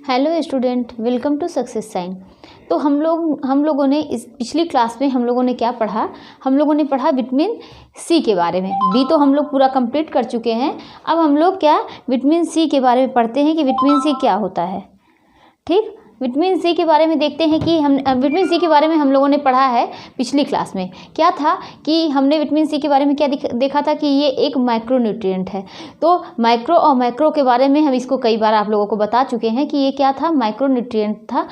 Hello student, welcome to success sign. तो हम लोगों ने इस पिछली क्लास में हम लोगों ने क्या पढ़ा? हम लोगों ने पढ़ा विटामिन सी के बारे में। बी तो हम लोग पूरा कंप्लीट कर चुके हैं। अब हम लोग क्या विटामिन सी के बारे में पढ़ते हैं कि विटामिन सी क्या होता है। ठीक, विटामिन सी के बारे में देखते हैं कि हम विटामिन सी के बारे में हम लोगों ने पढ़ा है पिछली क्लास में। क्या था कि हमने विटामिन सी के बारे में क्या देखा था कि ये एक माइक्रो न्यूट्रिएंट है। तो माइक्रो और मैक्रो के बारे में हम इसको कई बार आप लोगों को बता चुके हैं कि ये क्या था, माइक्रो न्यूट्रिएंट था।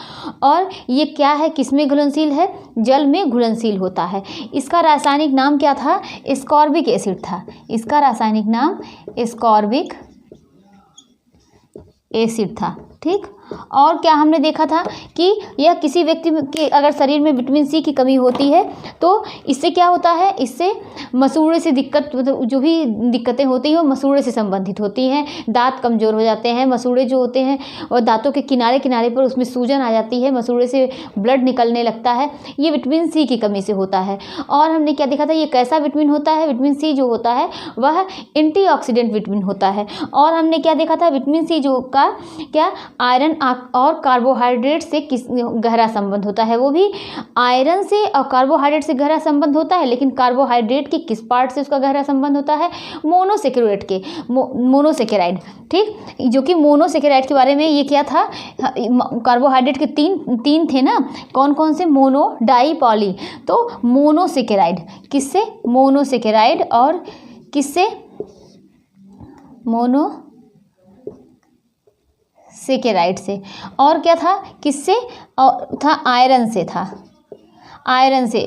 और ये क्या है, किस में घुलनशील है? जल में घुलनशील होता है। इसका रासायनिक नाम क्या था? एस्कॉर्बिक एसिड था। इसका रासायनिक नाम एस्कॉर्बिक एसिड था। ठीक, और क्या हमने देखा था कि यह किसी व्यक्ति के अगर शरीर में विटामिन सी की कमी होती है तो इससे क्या होता है, इससे मसूड़े से दिक्कत, जो भी दिक्कतें होती हैं वो मसूड़े से संबंधित होती हैं। दांत कमज़ोर हो जाते हैं, मसूड़े जो होते हैं और दांतों के किनारे किनारे पर उसमें सूजन आ जाती है, मसूड़े से ब्लड निकलने लगता है। ये विटामिन सी की कमी से होता है। और हमने क्या देखा था, ये कैसा विटामिन होता है? विटामिन सी जो होता है वह एंटीऑक्सीडेंट विटामिन होता है। और हमने क्या देखा था, विटामिन सी जो का क्या आयरन और कार्बोहाइड्रेट से किस गहरा संबंध होता है। वो भी आयरन से और कार्बोहाइड्रेट से गहरा संबंध होता है, लेकिन कार्बोहाइड्रेट के किस पार्ट से उसका गहरा संबंध होता है? मोनोसेकेराइड के, मोनोसेकेराइड। ठीक, जो कि मोनोसेकेराइड के बारे में ये क्या था, कार्बोहाइड्रेट के तीन थे ना, कौन कौन से? Mono, di, poly. तो मोनोसेकेराइड किससे? मोनोसेकेराइड और किससे? सेकेराइड से। और क्या था, किससे? और था आयरन से, था आयरन से।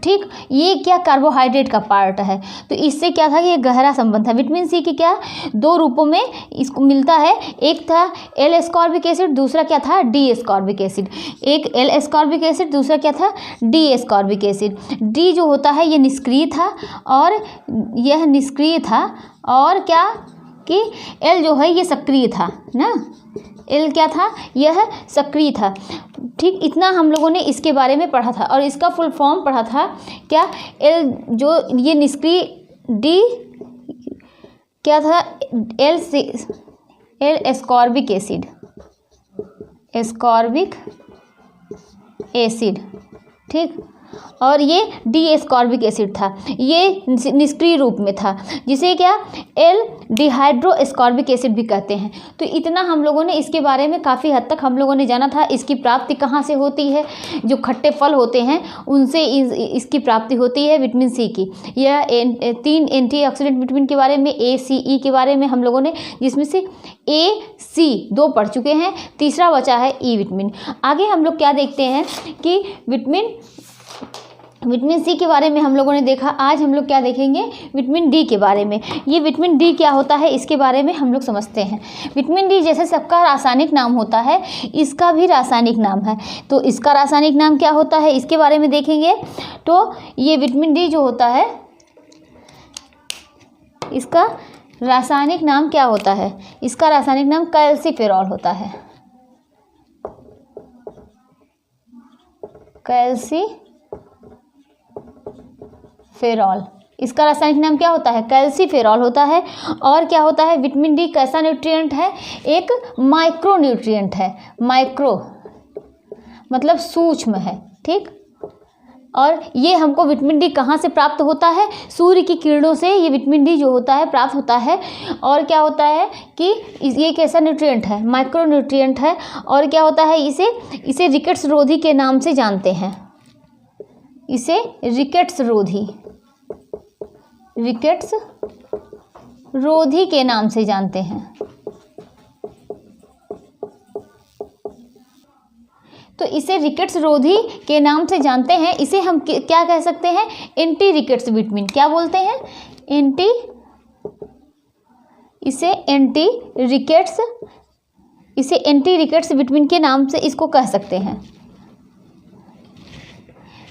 ठीक, ये क्या कार्बोहाइड्रेट का पार्ट है। तो इससे क्या था कि ये गहरा संबंध था। विटामिन सी की क्या दो रूपों में इसको मिलता है, एक था एल एस्कॉर्बिक एसिड, दूसरा क्या था? D ascorbic acid. एक एल एस्कॉर्बिक एसिड, दूसरा क्या था? D ascorbic acid. डी जो होता है ये निष्क्रिय था और यह निष्क्रिय था, और क्या कि एल जो है ये सक्रिय था ना। एल क्या था? यह सक्रिय था। ठीक, इतना हम लोगों ने इसके बारे में पढ़ा था। और इसका फुल फॉर्म पढ़ा था क्या? एल जो ये निष्क्रिय, डी क्या था? L ascorbic acid, ascorbic acid. ठीक, और ये डी एस्कॉर्बिक एसिड था, ये निष्क्रिय रूप में था, जिसे क्या एल डिहाइड्रो एस्कॉर्बिक एसिड भी कहते हैं। तो इतना हम लोगों ने इसके बारे में काफ़ी हद तक हम लोगों ने जाना था। इसकी प्राप्ति कहाँ से होती है? जो खट्टे फल होते हैं उनसे इसकी प्राप्ति होती है विटामिन सी की। यह 3 एंटीऑक्सीडेंट विटामिन के बारे में, ए, सी, ई के बारे में हम लोगों ने, जिसमें से ए, सी 2 पढ़ चुके हैं, तीसरा बचा है ई विटामिन। आगे हम लोग क्या देखते हैं कि विटामिन सी के बारे में हम लोगों ने देखा। आज हम लोग क्या देखेंगे? विटामिन डी के बारे में। ये विटामिन डी क्या होता है इसके बारे में हम लोग समझते हैं। विटामिन डी जैसे सबका रासायनिक नाम होता है, इसका भी रासायनिक नाम है। तो इसका रासायनिक नाम क्या होता है इसके बारे में देखेंगे। तो ये विटामिन डी जो होता है इसका रासायनिक नाम क्या होता है? इसका रासायनिक नाम कैल्सीफेरॉल होता है। कैल्सीफेरॉल, इसका रासायनिक नाम क्या होता है? कैल्सीफेरॉल होता है। और क्या होता है? विटामिन डी कैसा न्यूट्रिएंट है? एक माइक्रो न्यूट्रिएंट है। माइक्रो मतलब सूक्ष्म है। ठीक, और ये हमको विटामिन डी कहाँ से प्राप्त होता है? सूर्य की किरणों से ये विटामिन डी जो होता है प्राप्त होता है। और क्या होता है कि ये कैसा न्यूट्रिएंट है? माइक्रो न्यूट्रिएंट है। और क्या होता है, इसे रिकेट्स रोधी के नाम से जानते हैं। इसे रिकेट्स रोधी के नाम से जानते हैं। तो इसे रिकेट्स रोधी के नाम से जानते हैं। इसे हम क्या कह सकते हैं? Anti rickets vitamin. क्या बोलते हैं? इसे एंटी रिकेट्स विटामिन के नाम से इसको कह सकते हैं।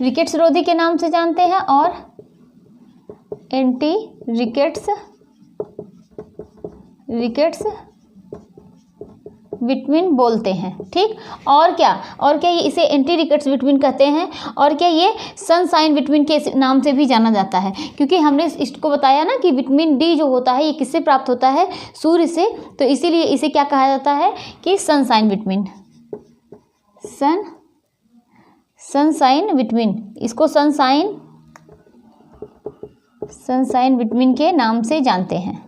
रिकेट्स रोधी के नाम से जानते हैं और एंटी रिकेट्स विटामिन बोलते हैं। ठीक, और क्या ये इसे एंटी रिकेट्स विटामिन कहते हैं। और क्या ये सनशाइन विटामिन के नाम से भी जाना जाता है, क्योंकि हमने इसको बताया ना कि विटामिन डी जो होता है ये किससे प्राप्त होता है? सूर्य से। तो इसीलिए इसे क्या कहा जाता है कि सनशाइन विटामिन। सनसाइन विटामिन, इसको सनसाइन विटामिन के नाम से जानते हैं।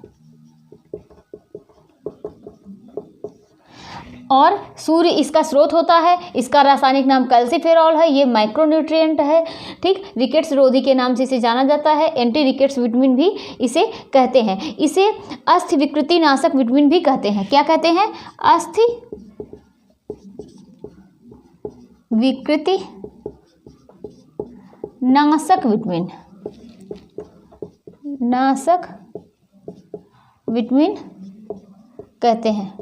और सूर्य इसका स्रोत होता है। इसका रासायनिक नाम कैल्सीफेरॉल है। ये माइक्रोन्यूट्रिएंट है, ठीक। रिकेट्स रोधी के नाम से इसे जाना जाता है। एंटी रिकेट्स विटामिन भी इसे कहते हैं। इसे अस्थि विकृति नाशक विटामिन भी कहते हैं। क्या कहते हैं? अस्थि विकृति नाशक विटामिन कहते हैं।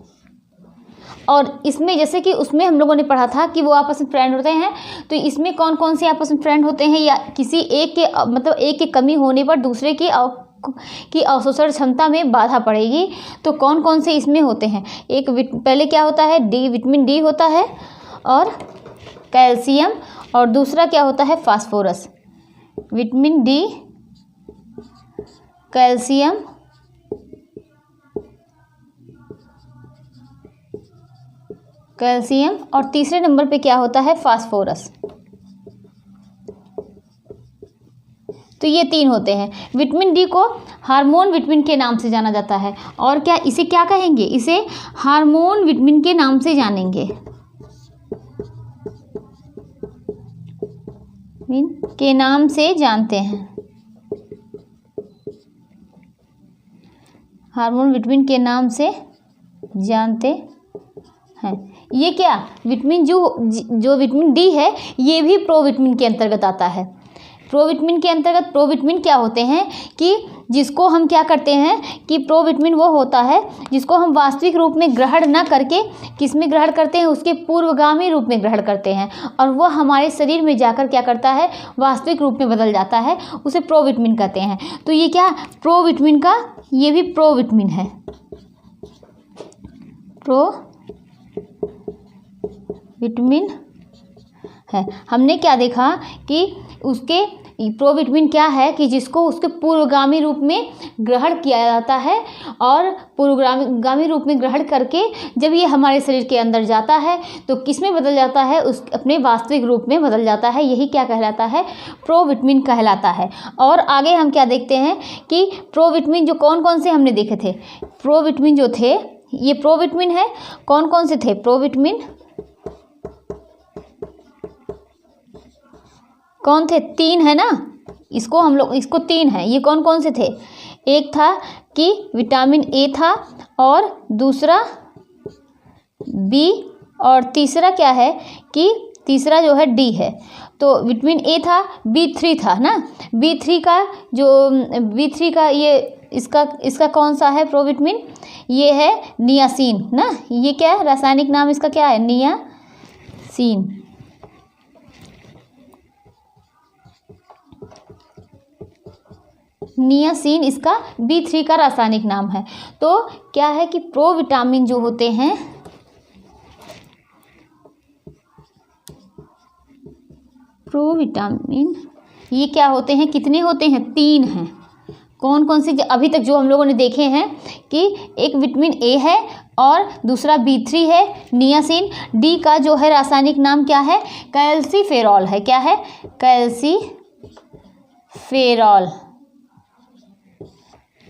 और इसमें जैसे कि उसमें हम लोगों ने पढ़ा था कि वो आपस में फ्रेंड होते हैं, तो इसमें कौन कौन से आपस में फ्रेंड होते हैं, या किसी एक के मतलब एक की कमी होने पर दूसरे की अवशोषण क्षमता में बाधा पड़ेगी, तो कौन कौन से इसमें होते हैं? एक पहले क्या होता है? विटामिन डी होता है और कैल्शियम, और दूसरा क्या होता है? फास्फोरस। विटामिन डी, कैल्शियम, और तीसरे नंबर पे क्या होता है? फास्फोरस। तो ये 3 होते हैं। विटामिन डी को हार्मोन विटामिन के नाम से जाना जाता है। और क्या इसे क्या कहेंगे? इसे हार्मोन विटामिन के नाम से जानेंगे, के नाम से जानते हैं। हार्मोन विटामिन के नाम से जानते हैं। ये क्या विटामिन जो विटामिन डी है, ये भी प्रोविटामिन के अंतर्गत आता है। प्रोविटामिन के अंतर्गत प्रोविटामिन क्या होते हैं कि जिसको हम क्या करते हैं कि प्रोविटामिन वो होता है जिसको हम वास्तविक रूप में ग्रहण न करके किस में ग्रहण करते हैं? उसके पूर्वगामी रूप में ग्रहण करते हैं, और वह हमारे शरीर में जाकर क्या करता है? वास्तविक रूप में बदल जाता है। उसे प्रोविटामिन कहते हैं। तो ये क्या प्रोविटामिन का, ये भी प्रोविटामिन है। प्रोविटामिन है। हमने क्या देखा कि उसके प्रोविटामिन क्या है कि जिसको उसके पूर्वगामी रूप में ग्रहण किया जाता है, और पूर्वगामी रूप में ग्रहण करके जब ये हमारे शरीर के अंदर जाता है तो किस में बदल जाता है? उस अपने वास्तविक रूप में बदल जाता है। यही क्या कहलाता है? प्रोविटामिन कहलाता है। और आगे हम क्या देखते हैं कि प्रोविटामिन जो कौन कौन से हमने देखे थे? प्रोविटामिन जो थे, ये प्रोविटामिन है। कौन कौन से थे प्रोविटामिन? कौन थे? 3 है ना। इसको 3 है। ये कौन कौन से थे? एक था कि विटामिन ए था, और दूसरा बी, और तीसरा क्या है कि तीसरा जो है डी है। तो विटामिन ए था, B3 था ना। B3 का ये इसका कौन सा है प्रोविटामिन? ये है नियासिन ना। ये क्या है? रासायनिक नाम इसका क्या है? नियासिन। नियासिन इसका B3 का रासायनिक नाम है। तो क्या है कि प्रोविटामिन जो होते हैं, प्रोविटामिन ये क्या होते हैं? कितने होते हैं? 3 हैं। कौन कौन से? अभी तक जो हम लोगों ने देखे हैं कि एक विटामिन ए है, और दूसरा B3 है, नियासिन। डी का जो है रासायनिक नाम क्या है? कैल्सीफेरॉल है। क्या है? कैल्सीफेरॉल।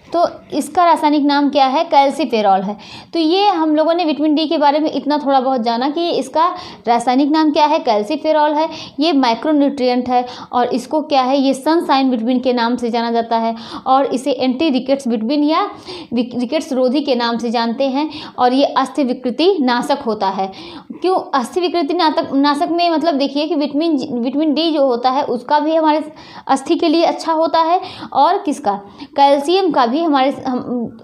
तो इसका रासायनिक नाम क्या है? कैल्सीफेरॉल है। तो ये हम लोगों ने विटामिन डी के बारे में इतना थोड़ा बहुत जाना कि इसका रासायनिक नाम क्या है? कैल्सीफेरॉल है। ये माइक्रोन्यूट्रिएंट है, और इसको क्या है? ये सनसाइन विटामिन के नाम से जाना जाता है, और इसे एंटी रिकेट्स विटामिन या रिकेट्स रोधी के नाम से जानते हैं। और ये अस्थि विकृति नाशक होता है। क्यों अस्थि विकृति नाशक में? मतलब देखिए कि विटामिन डी जो होता है उसका भी हमारे अस्थि के लिए अच्छा होता है, और किसका? कैल्शियम का भी हमारे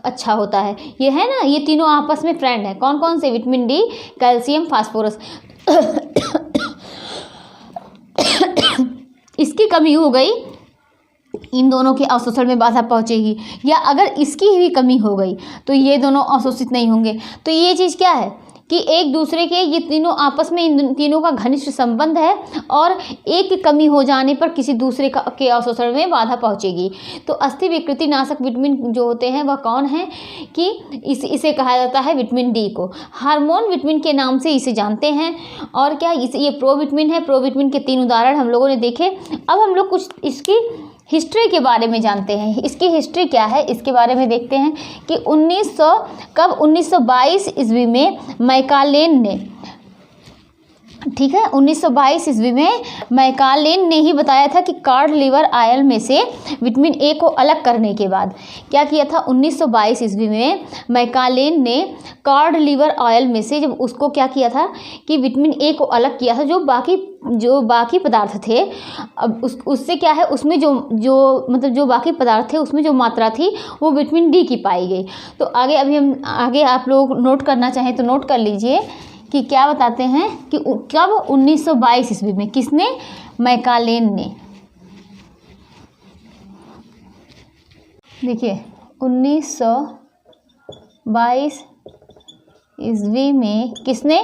अच्छा होता है। ये है ना, ये तीनों आपस में फ्रेंड है। कौन कौन से? Vitamin D, calcium, phosphorus. इसकी कमी हो गई, इन दोनों के अवशोषण में बाधा पहुंचेगी, या अगर इसकी भी कमी हो गई तो ये दोनों अवशोषित नहीं होंगे। तो ये चीज़ क्या है? कि एक दूसरे के ये तीनों आपस में इन तीनों का घनिष्ठ संबंध है और एक की कमी हो जाने पर किसी दूसरे के अवशोषण में बाधा पहुंचेगी। तो अस्थि विकृति नाशक विटामिन जो होते हैं वह कौन है कि इसे कहा जाता है विटामिन डी को। हार्मोन विटामिन के नाम से इसे जानते हैं। और क्या ये प्रोविटामिन है। प्रोविटामिन के 3 उदाहरण हम लोगों ने देखे। अब हम लोग कुछ इसकी हिस्ट्री के बारे में जानते हैं। इसकी हिस्ट्री क्या है इसके बारे में देखते हैं कि 1922 ईस्वी में मैकालेन ने, ठीक है, 1922 ईस्वी में मैकालेन ने ही बताया था कि कॉड लिवर ऑयल में से विटामिन ए को अलग करने के बाद क्या किया था। 1922 ईस्वी में मैकालेन ने कॉड लिवर ऑयल में से जब उसको क्या किया था कि विटामिन ए को अलग किया था, जो बाकी पदार्थ थे, अब उससे क्या है, उसमें जो बाकी पदार्थ थे उसमें जो मात्रा थी वो विटामिन डी की पाई गई। तो आगे आप लोग नोट करना चाहें तो नोट कर लीजिए कि क्या बताते हैं कि कब 1922 ईस्वी में किसने, मैकालेन ने। देखिए 1922 ईस्वी में किसने,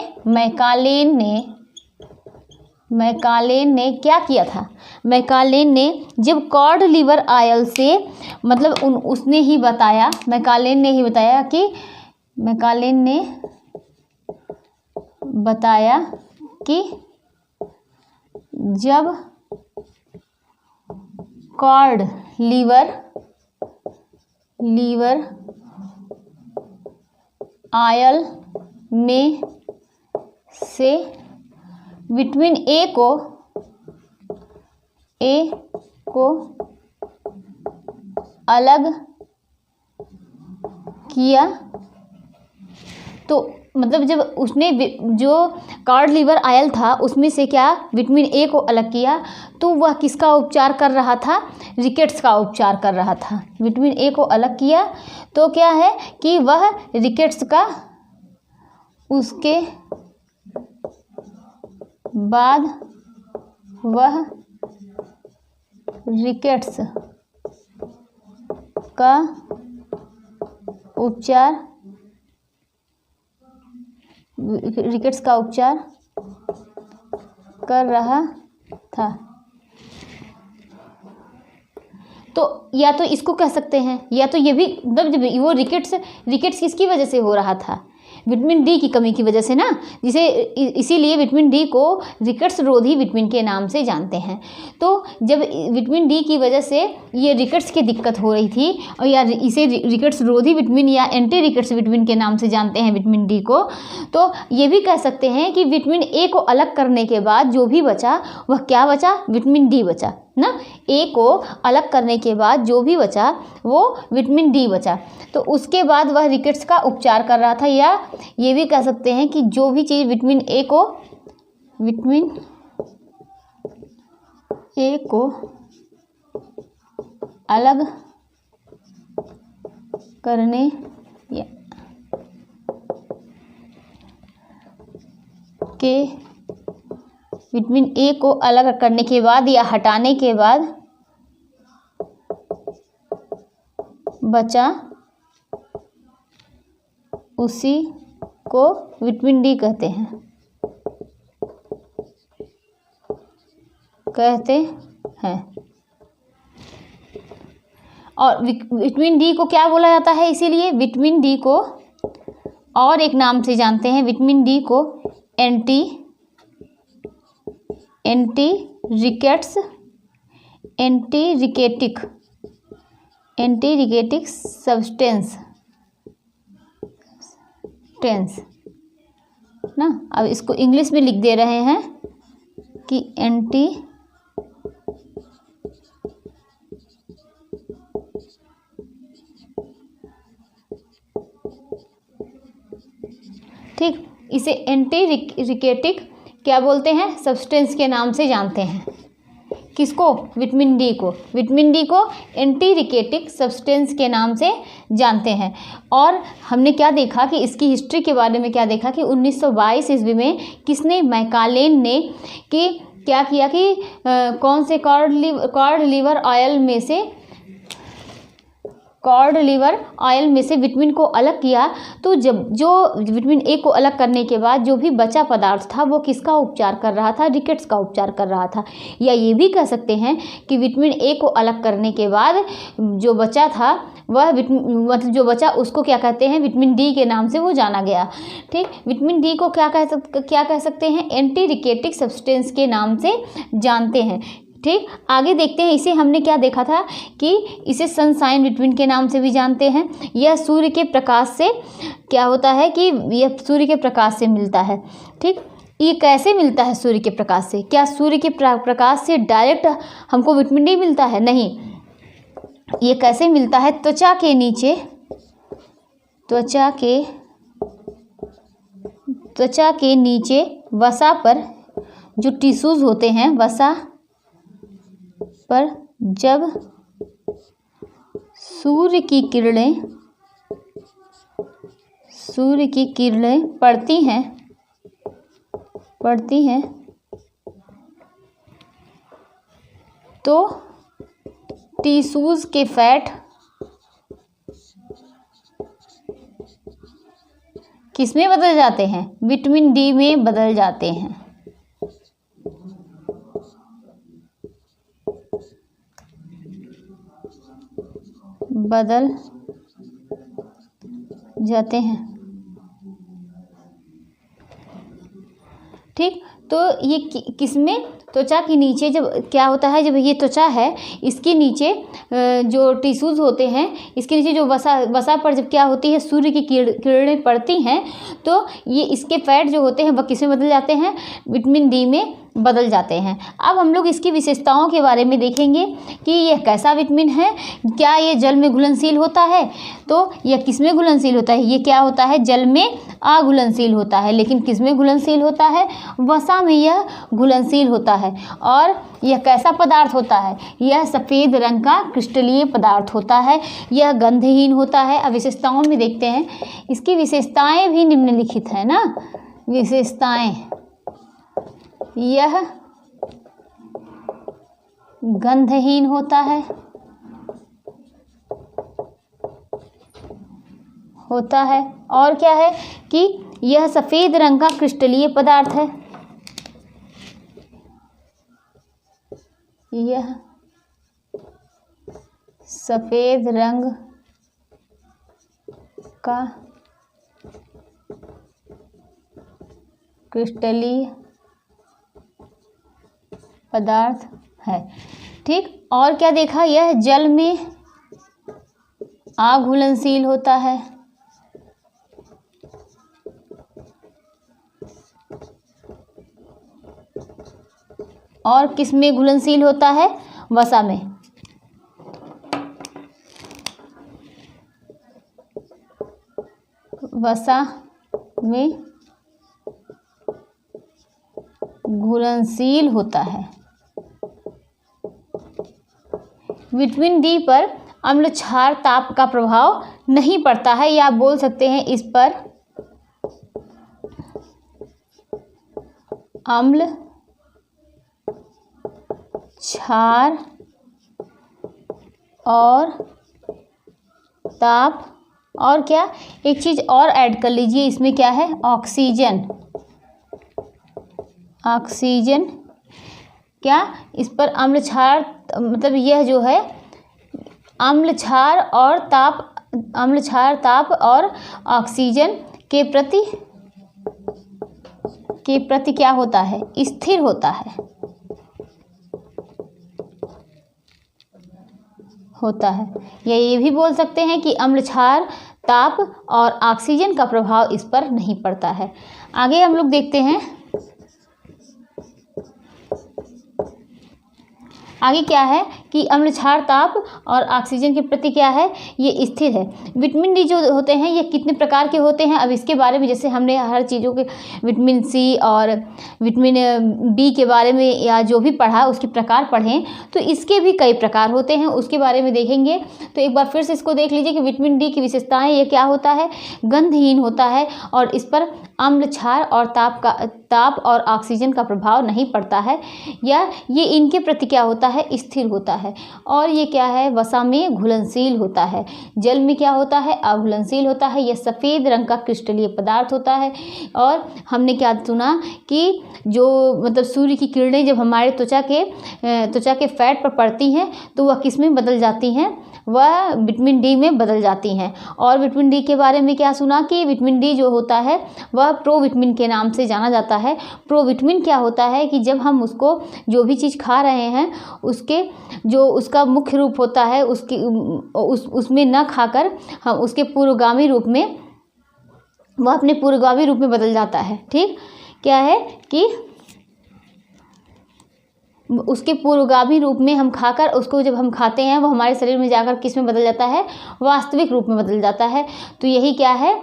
मैकालेन ने क्या किया था। मैकालेन ने जब कॉड लिवर ऑयल से मतलब उसने ही बताया, मैकालेन ने बताया कि जब कॉड लिवर ऑयल में से विटामिन ए को अलग किया, तो मतलब जब उसने जो कॉड लिवर ऑयल था उसमें से क्या विटामिन ए को अलग किया, तो वह किसका उपचार कर रहा था, रिकेट्स का उपचार कर रहा था। विटामिन ए को अलग किया तो क्या है कि वह रिकेट्स का, उसके बाद वह रिकेट्स का उपचार कर रहा था। तो या तो इसको कह सकते हैं, या तो ये भी जब वो रिकेट्स किसकी वजह से हो रहा था, विटामिन डी की कमी की वजह से ना, इसीलिए विटामिन डी को रिकेट्स रोधी विटामिन के नाम से जानते हैं। तो जब विटामिन डी की वजह से ये रिकेट्स की दिक्कत हो रही थी, और या इसे रिकेट्स रोधी विटामिन या एंटी रिकेट्स विटामिन के नाम से जानते हैं विटामिन डी को, तो ये भी कह सकते हैं कि विटामिन ए को अलग करने के बाद जो भी बचा वह क्या बचा, विटामिन डी बचा ना। ए को अलग करने के बाद जो भी बचा वो विटामिन डी बचा। तो उसके बाद वह रिकेट्स का उपचार कर रहा था, या ये भी कह सकते हैं कि जो भी चीज़ विटामिन ए को अलग करने विटामिन ए को अलग करने के बाद या हटाने के बाद बचा, उसी को विटामिन डी कहते हैं। और विटामिन डी को क्या बोला जाता है, इसीलिए विटामिन डी को और एक नाम से जानते हैं, विटामिन डी को एंटीरिकेटिक सब्सटेंस ना। अब इसको इंग्लिश में लिख दे रहे हैं कि ठीक, इसे एंटीरिकेटिक क्या बोलते हैं, सब्सटेंस के नाम से जानते हैं। किसको, विटामिन डी को एंटीरिकेटिक सब्सटेंस के नाम से जानते हैं। और हमने क्या देखा कि इसकी हिस्ट्री के बारे में क्या देखा कि 1922 ईस्वी में किसने, मैकालेन ने, कि क्या किया कि कौन से कॉड लिवर ऑयल में से कॉड लिवर ऑयल में से विटामिन को अलग किया, तो जब जो विटामिन ए को अलग करने के बाद जो भी बचा पदार्थ था वो किसका उपचार कर रहा था? रिकेट्स का उपचार कर रहा था। या ये भी कह सकते हैं कि विटामिन ए को अलग करने के बाद जो बचा था वह मतलब जो बचा उसको क्या कहते हैं? विटामिन डी के नाम से वो जाना गया। ठीक, विटामिन डी को क्या कह सकते हैं? एंटी रिकेटिक सब्सटेंस के नाम से जानते हैं। ठीक, आगे देखते हैं। इसे हमने क्या देखा था कि इसे सनशाइन विटामिन के नाम से भी जानते हैं। यह सूर्य के प्रकाश से क्या होता है कि यह सूर्य के प्रकाश से मिलता है। ठीक, ये कैसे मिलता है सूर्य के प्रकाश से? क्या सूर्य के प्रकाश से डायरेक्ट हमको विटामिन डी मिलता है? नहीं, ये कैसे मिलता है? त्वचा के नीचे वसा पर जो टिश्यूज होते हैं, वसा पर जब सूर्य की किरणें पड़ती हैं तो टिश्यूज के फैट किस में बदल जाते हैं? विटामिन डी में बदल जाते हैं। ठीक, तो ये किसमें? त्वचा के नीचे जब क्या होता है, जब ये त्वचा है इसके नीचे जो टिश्यूज होते हैं, इसके नीचे जो वसा पर जब क्या होती है, सूर्य की किरणें पड़ती हैं तो ये इसके फैट जो होते हैं वह किस में बदल जाते हैं? विटामिन डी में बदल जाते हैं। अब हम लोग इसकी विशेषताओं के बारे में देखेंगे कि यह कैसा विटामिन है। क्या ये जल में घुलनशील होता है? तो यह किस में घुलनशील होता है? ये क्या होता है? जल में अघुलनशील होता है। लेकिन किस में घुलनशील होता है? वसा में यह घुलनशील होता है। और यह कैसा पदार्थ होता है? यह सफ़ेद रंग का क्रिस्टलीय पदार्थ होता है। यह गंधहीन होता है। अब विशेषताओं में देखते हैं। इसकी विशेषताएं भी निम्नलिखित है ना। विशेषताएं, यह गंधहीन होता है और क्या है कि यह सफ़ेद रंग का क्रिस्टलीय पदार्थ है। यह सफ़ेद रंग का क्रिस्टलीय पदार्थ है। ठीक, और क्या देखा? यह जल में अघुलनशील होता है। और किस में घुलनशील होता है? वसा में। वसा में घुलनशील होता है। विटामिन डी पर अम्ल क्षार ताप का प्रभाव नहीं पड़ता है, या आप बोल सकते हैं इस पर अम्ल क्षार और ताप, और क्या एक चीज़ और ऐड कर लीजिए इसमें, क्या है? ऑक्सीजन। क्या इस पर अम्ल क्षार, मतलब यह जो है अम्ल क्षार ताप और ऑक्सीजन के प्रति क्या होता है? स्थिर होता है। या ये भी बोल सकते हैं कि अम्ल क्षार ताप और ऑक्सीजन का प्रभाव इस पर नहीं पड़ता है। आगे हम लोग देखते हैं। आगे क्या है कि अम्ल क्षार ताप और ऑक्सीजन के प्रति क्या है? ये स्थिर है। विटामिन डी जो होते हैं ये कितने प्रकार के होते हैं? अब इसके बारे में जैसे हमने हर चीज़ों के विटामिन सी और विटामिन बी के बारे में या जो भी पढ़ा उसके प्रकार पढ़ें, तो इसके भी कई प्रकार होते हैं, उसके बारे में देखेंगे। तो एक बार फिर से इसको देख लीजिए कि विटामिन डी की विशेषताएँ, ये क्या होता है? गंधहीन होता है और इस पर अम्ल क्षार और ताप और ऑक्सीजन का प्रभाव नहीं पड़ता है, या ये इनके प्रति क्या होता है? स्थिर होता है। और ये क्या है, वसा में घुलनशील होता है, जल में क्या होता है, अघुलनशील होता है। यह सफ़ेद रंग का क्रिस्टलीय पदार्थ होता है। और हमने क्या सुना कि जो मतलब सूर्य की किरणें जब हमारे त्वचा के फैट पर पड़ती हैं तो वह किस में बदल जाती हैं, वह विटामिन डी में बदल जाती हैं। और विटामिन डी के बारे में क्या सुना कि विटामिन डी जो होता है वह प्रोविटामिन के नाम से जाना जाता है। प्रोविटामिन क्या होता है कि जब हम उसको जो भी चीज़ खा रहे हैं उसके जो उसका मुख्य रूप होता है उसमें न खाकर हम उसके पूर्वगामी रूप में, वह अपने पूर्वगामी रूप में बदल जाता है। ठीक, क्या है कि उसके पूर्वगामी रूप में हम खाकर उसको जब हम खाते हैं वो हमारे शरीर में जाकर किस में बदल जाता है, वास्तविक रूप में बदल जाता है। तो यही क्या है,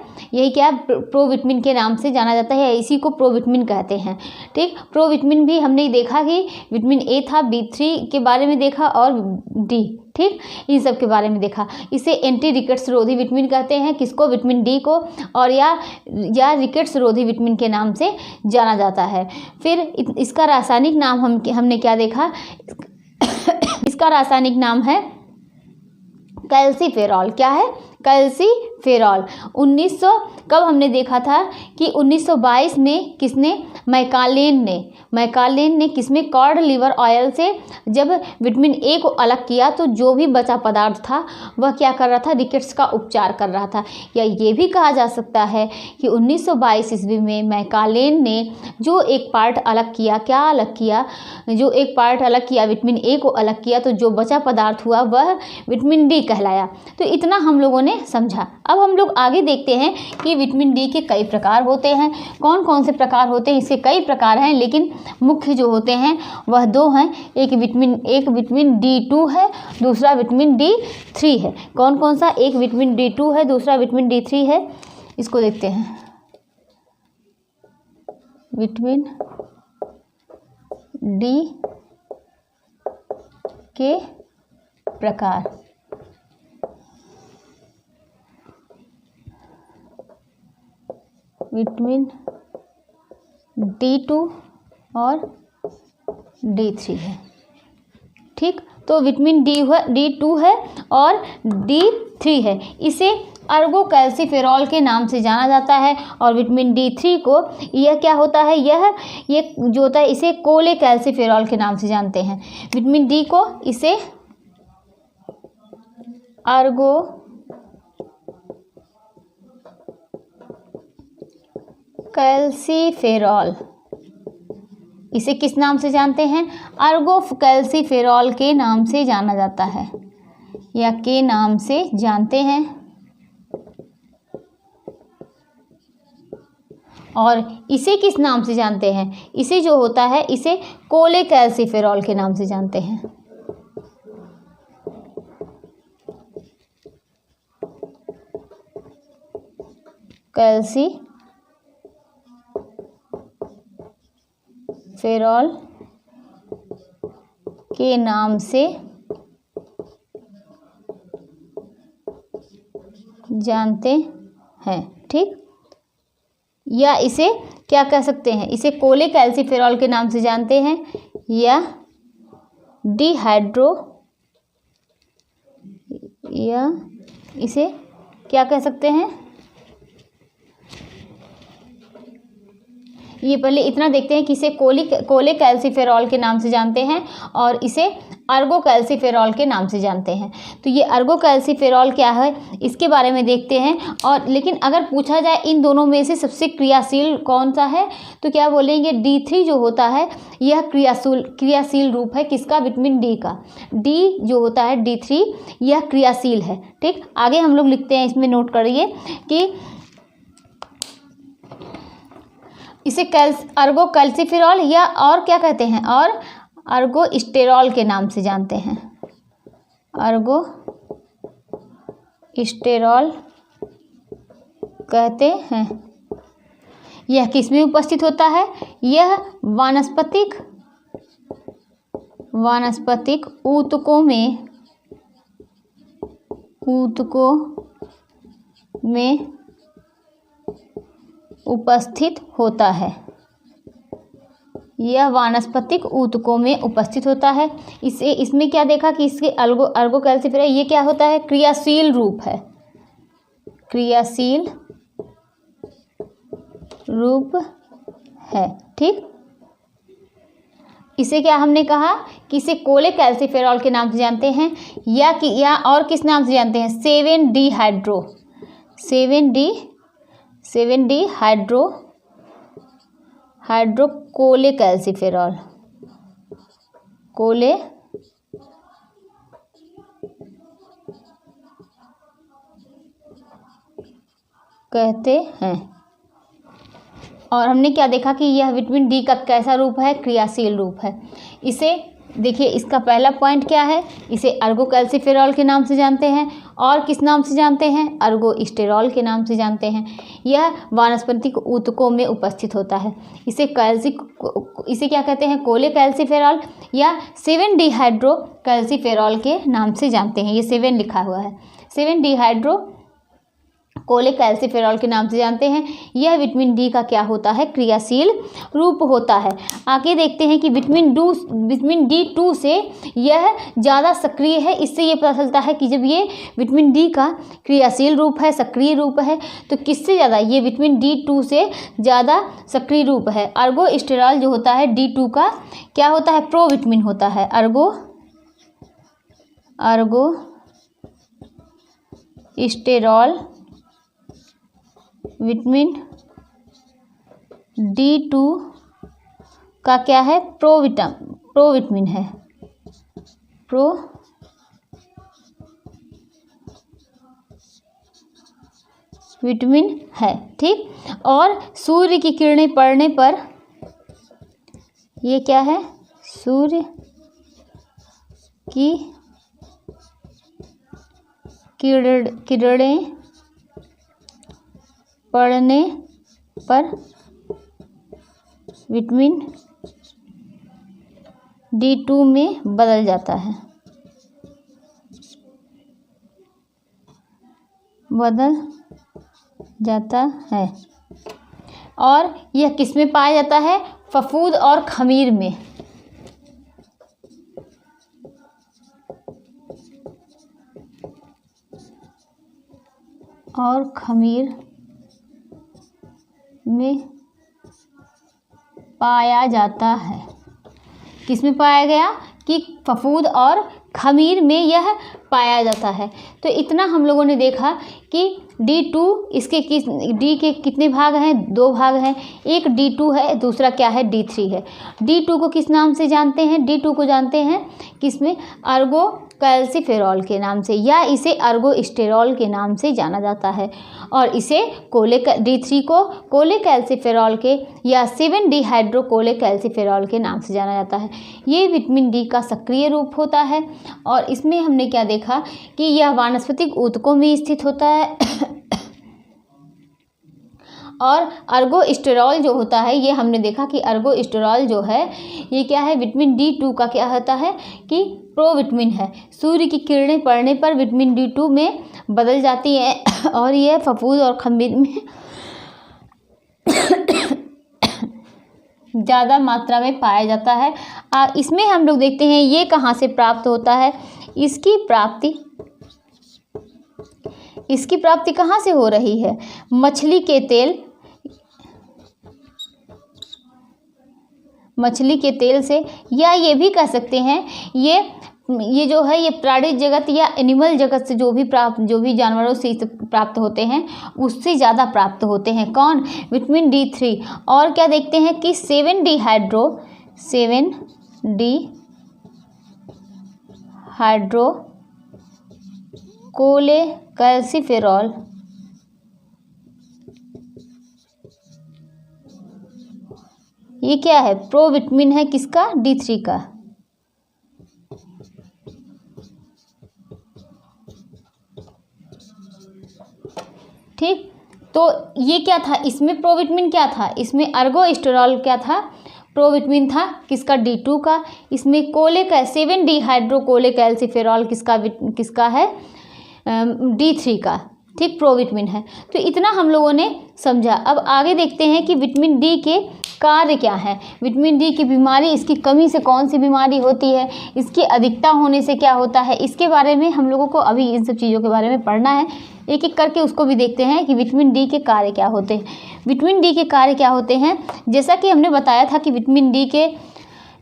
प्रोविटामिन के नाम से जाना जाता है, इसी को प्रोविटामिन कहते हैं। ठीक, प्रोविटामिन भी हमने देखा कि विटामिन ए था, B3 के बारे में देखा और डी, ठीक, इन सब के बारे में देखा। इसे एंटी रिकेट्स रोधी विटामिन कहते हैं, किसको, विटामिन डी को, और या रिकेट्स रोधी विटामिन के नाम से जाना जाता है। फिर इसका रासायनिक नाम हमने क्या देखा इसका रासायनिक नाम है कैल्सीफेरॉल। क्या है, कैल्सीफेरॉल। कब हमने देखा था कि 1922 में किसने, मैकालेन ने किसमें, कॉड लिवर ऑयल से जब विटामिन ए को अलग किया तो जो भी बचा पदार्थ था वह क्या कर रहा था, रिकेट्स का उपचार कर रहा था। या ये भी कहा जा सकता है कि 1922 ईस्वी में मैकालेन ने जो एक पार्ट अलग किया, क्या अलग किया, जो एक पार्ट अलग किया, विटामिन ए को अलग किया, तो जो बचा पदार्थ हुआ वह विटामिन डी कहलाया। तो इतना हम लोगों ने समझा। अब हम लोग आगे देखते हैं कि विटामिन डी के कई प्रकार होते हैं। कौन कौन से प्रकार होते हैं, इसके कई प्रकार हैं, लेकिन मुख्य जो होते हैं वह दो हैं। एक विटामिन D2 है, दूसरा विटामिन D3 है। कौन कौन सा, एक विटामिन D2 है, दूसरा विटामिन D3 है। इसको देखते हैं, विटामिन डी के प्रकार। विटामिन D2 और D3 है। ठीक, तो विटामिन D2 है और D3 है। इसे अर्गोकैल्सीफेरॉल के नाम से जाना जाता है। और विटामिन D3 को, यह क्या होता है, ये जो होता है इसे कोलेकैल्सीफेरॉल के नाम से जानते हैं। विटामिन डी को इसे अर्गोकैल्सीफेरॉल, इसे किस नाम से जानते हैं, अर्गोकैल्सीफेरॉल के नाम से जाना जाता है, या के नाम से जानते हैं। और इसे किस नाम से जानते हैं, इसे जो होता है इसे कोलेकैल्सीफेरॉल के नाम से जानते हैं। कैल्सीफेरॉल के नाम से जानते हैं। ठीक, या इसे क्या कह सकते हैं, इसे कोलेकैल्सीफेरॉल के नाम से जानते हैं, या डिहाइड्रो, या इसे क्या कह सकते हैं। ये पहले इतना देखते हैं कि इसे कोलेकैल्सीफेरॉल के नाम से जानते हैं और इसे अर्गोकैल्सीफेरॉल के नाम से जानते हैं। तो ये अर्गोकैल्सीफेरॉल क्या है इसके बारे में देखते हैं। और लेकिन अगर पूछा जाए इन दोनों में से सबसे क्रियाशील कौन सा है, तो क्या बोलेंगे, D3 जो होता है यह क्रियाशील रूप है किसका, विटामिन डी का। डी जो होता है D3 यह क्रियाशील है। ठीक, आगे हम लोग लिखते हैं, इसमें नोट करिए कि इसे अर्गोकैल्सीफेरॉल या और क्या कहते हैं, और अर्गोस्टेरॉल के नाम से जानते हैं। अर्गोस्टेरॉल कहते हैं। यह किस में उपस्थित होता है, यह वानस्पतिक ऊतकों में उपस्थित होता है। यह वानस्पतिक ऊतकों में उपस्थित होता है। इसमें क्या देखा कि इसके अर्गो कैल्सिफेरा ये क्या होता है, क्रियाशील रूप है, क्रियाशील रूप है। ठीक, इसे क्या हमने कहा कि इसे कोलेकैल्सिफेरॉल के नाम से जानते हैं, या और किस नाम से जानते हैं, 7D hydro, 7D hydro cholecalciferol, कोले कहते हैं। और हमने क्या देखा कि यह विटामिन डी का कैसा रूप है, क्रियाशील रूप है। इसे देखिए, इसका पहला पॉइंट क्या है, इसे अर्गोकैल्सिफेरॉल के नाम से जानते हैं, और किस नाम से जानते हैं, अर्गोस्टेरॉल के नाम से जानते हैं। यह वानस्पतिक ऊतकों में उपस्थित होता है। इसे क्या कहते हैं, कोलेकैल्सिफेरॉल या 7D हाइड्रो कैल्सिफेरॉल के नाम से जानते हैं। ये 7 लिखा हुआ है, 7D हाइड्रो कोलेकैल्सिफेरॉल के नाम से जानते हैं। यह विटामिन डी का क्या होता है, क्रियाशील रूप होता है। आगे देखते हैं कि विटामिन D2 से यह ज़्यादा सक्रिय है। इससे ये पता चलता है कि जब ये विटामिन डी का क्रियाशील रूप है, सक्रिय रूप है, तो किससे ज़्यादा, ये विटामिन D2 से ज़्यादा सक्रिय रूप है। अर्गोस्टेरॉल जो होता है D2 का क्या होता है, प्रोविटामिन होता है। अर्गोस्टेरॉल विटामिन D2 का क्या है, प्रोविटामिन है, प्रोविटामिन है। ठीक, और सूर्य की किरणें पड़ने पर ये क्या है, सूर्य की किरणें पड़ने पर विटामिन D2 में बदल जाता है, और यह किस में पाया जाता है, फफूंद और खमीर में। और खमीर में पाया जाता है। किस में पाया गया, कि फफूंद और खमीर में यह पाया जाता है। तो इतना हम लोगों ने देखा कि D2 डी के कितने भाग हैं, 2 भाग हैं। एक D2 है, दूसरा क्या है, D3 है। D2 को किस नाम से जानते हैं, D2 को जानते हैं किसमें, अर्गोकैल्सिफेरॉल के नाम से, या इसे अर्गोस्टेरॉल के नाम से जाना जाता है। और इसे D3 को कोलेकैल्सिफेरॉल के या 7D हाइड्रो कोलेकैल्सिफेरॉल के नाम से जाना जाता है। ये विटामिन डी का सक्रिय रूप होता है। और इसमें हमने क्या देखा कि यह वानस्पतिक ऊतकों में स्थित होता है। और अर्गोस्टेरॉल जो होता है, ये हमने देखा कि अर्गोस्टेरॉल जो है ये क्या है, विटामिन D2 का क्या होता है कि प्रोविटामिन है। सूर्य की किरणें पड़ने पर विटामिन D2 में बदल जाती है, और यह फफूंद और खमीर में ज़्यादा मात्रा में पाया जाता है। इसमें हम लोग देखते हैं ये कहाँ से प्राप्त होता है, इसकी प्राप्ति कहाँ से हो रही है, मछली के तेल से, या ये भी कह सकते हैं ये जो है ये प्राणी जगत या एनिमल जगत से जो भी जानवरों से प्राप्त होते हैं उससे ज़्यादा प्राप्त होते हैं। कौन, विटामिन D3। और क्या देखते हैं कि 7D हाइड्रो कोलेकैल्सिफेरॉल ये क्या है, प्रोविटामिन है, किसका, D3 का। ठीक, तो ये क्या था, इसमें प्रोविटामिन क्या था, इसमें अर्गोस्टेरॉल क्या था, प्रोविटामिन था, किसका, D2 का। इसमें 7D हाइड्रो कोलेकैल्सिफेरॉल किसका है, D3 का। ठीक, प्रोविटामिन है। तो इतना हम लोगों ने समझा। अब आगे देखते हैं कि विटामिन डी के कार्य क्या है। विटामिन डी की बीमारी, इसकी कमी से कौन सी बीमारी होती है, इसकी अधिकता होने से क्या होता है, इसके बारे में हम लोगों को अभी इन सब चीज़ों के बारे में पढ़ना है। एक एक करके उसको भी देखते हैं कि विटामिन डी के कार्य क्या होते हैं। विटामिन डी के कार्य क्या होते हैं, जैसा कि हमने बताया था कि विटामिन डी के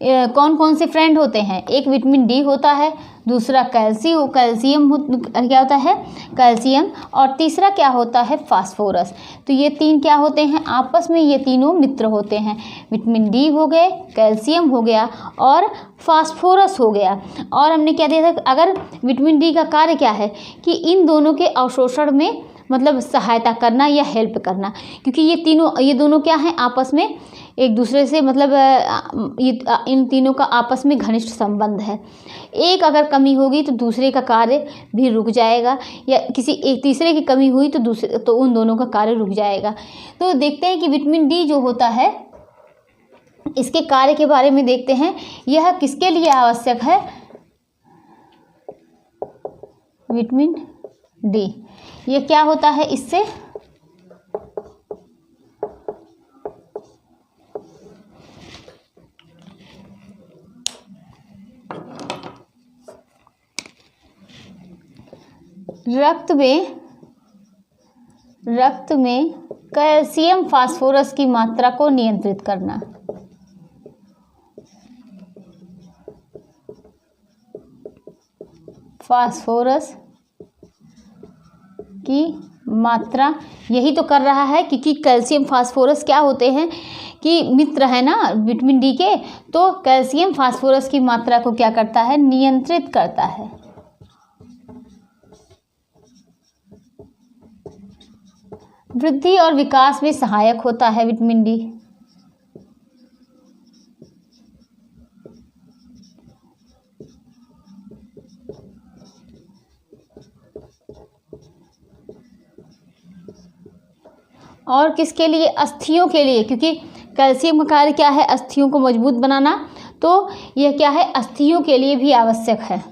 कौन कौन से फ्रेंड होते हैं। एक विटामिन डी होता है, दूसरा कैल्शियम क्या होता है, कैल्शियम, और तीसरा क्या होता है, फास्फोरस। तो ये तीन क्या होते हैं, आपस में ये तीनों मित्र होते हैं। विटामिन डी हो गए, कैल्शियम हो गया और फास्फोरस हो गया। और हमने क्या दिया था, अगर विटामिन डी का कार्य क्या है कि इन दोनों के अवशोषण में मतलब सहायता करना या हेल्प करना, क्योंकि ये दोनों क्या हैं, आपस में एक दूसरे से मतलब इन तीनों का आपस में घनिष्ठ संबंध है। एक अगर कमी होगी तो दूसरे का कार्य भी रुक जाएगा, या किसी एक तीसरे की कमी हुई तो उन दोनों का कार्य रुक जाएगा। तो देखते हैं कि विटामिन डी जो होता है, इसके कार्य के बारे में देखते हैं। यह किसके लिए आवश्यक है, विटामिन डी, ये क्या होता है, इससे रक्त में कैल्शियम फास्फोरस की मात्रा को नियंत्रित करना। फास्फोरस की मात्रा यही तो कर रहा है, क्योंकि कैल्शियम फास्फोरस क्या होते हैं कि मित्र है ना विटामिन डी के। तो कैल्शियम फास्फोरस की मात्रा को क्या करता है, नियंत्रित करता है। वृद्धि और विकास में सहायक होता है विटामिन डी। और किसके लिए, अस्थियों के लिए, क्योंकि कैल्शियम का कार्य क्या है, अस्थियों को मजबूत बनाना। तो यह क्या है, अस्थियों के लिए भी आवश्यक है।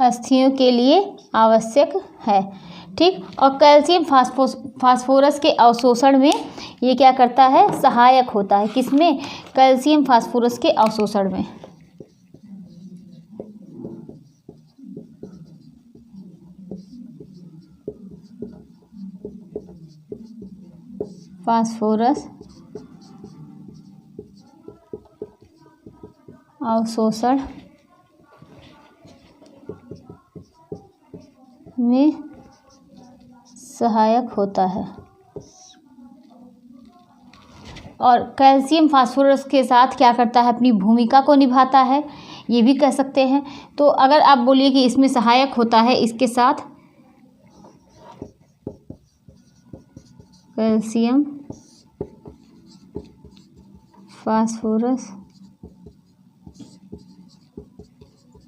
अस्थियों के लिए आवश्यक है, ठीक। और कैल्शियम फास्फोरस के अवशोषण में ये क्या करता है, सहायक होता है। किसमें, कैल्शियम फास्फोरस के अवशोषण में। फास्फोरस अवशोषण में सहायक होता है। और कैल्शियम फास्फोरस के साथ क्या करता है, अपनी भूमिका को निभाता है, ये भी कह सकते हैं। तो अगर आप बोलिए कि इसमें सहायक होता है, इसके साथ कैल्शियम फास्फोरस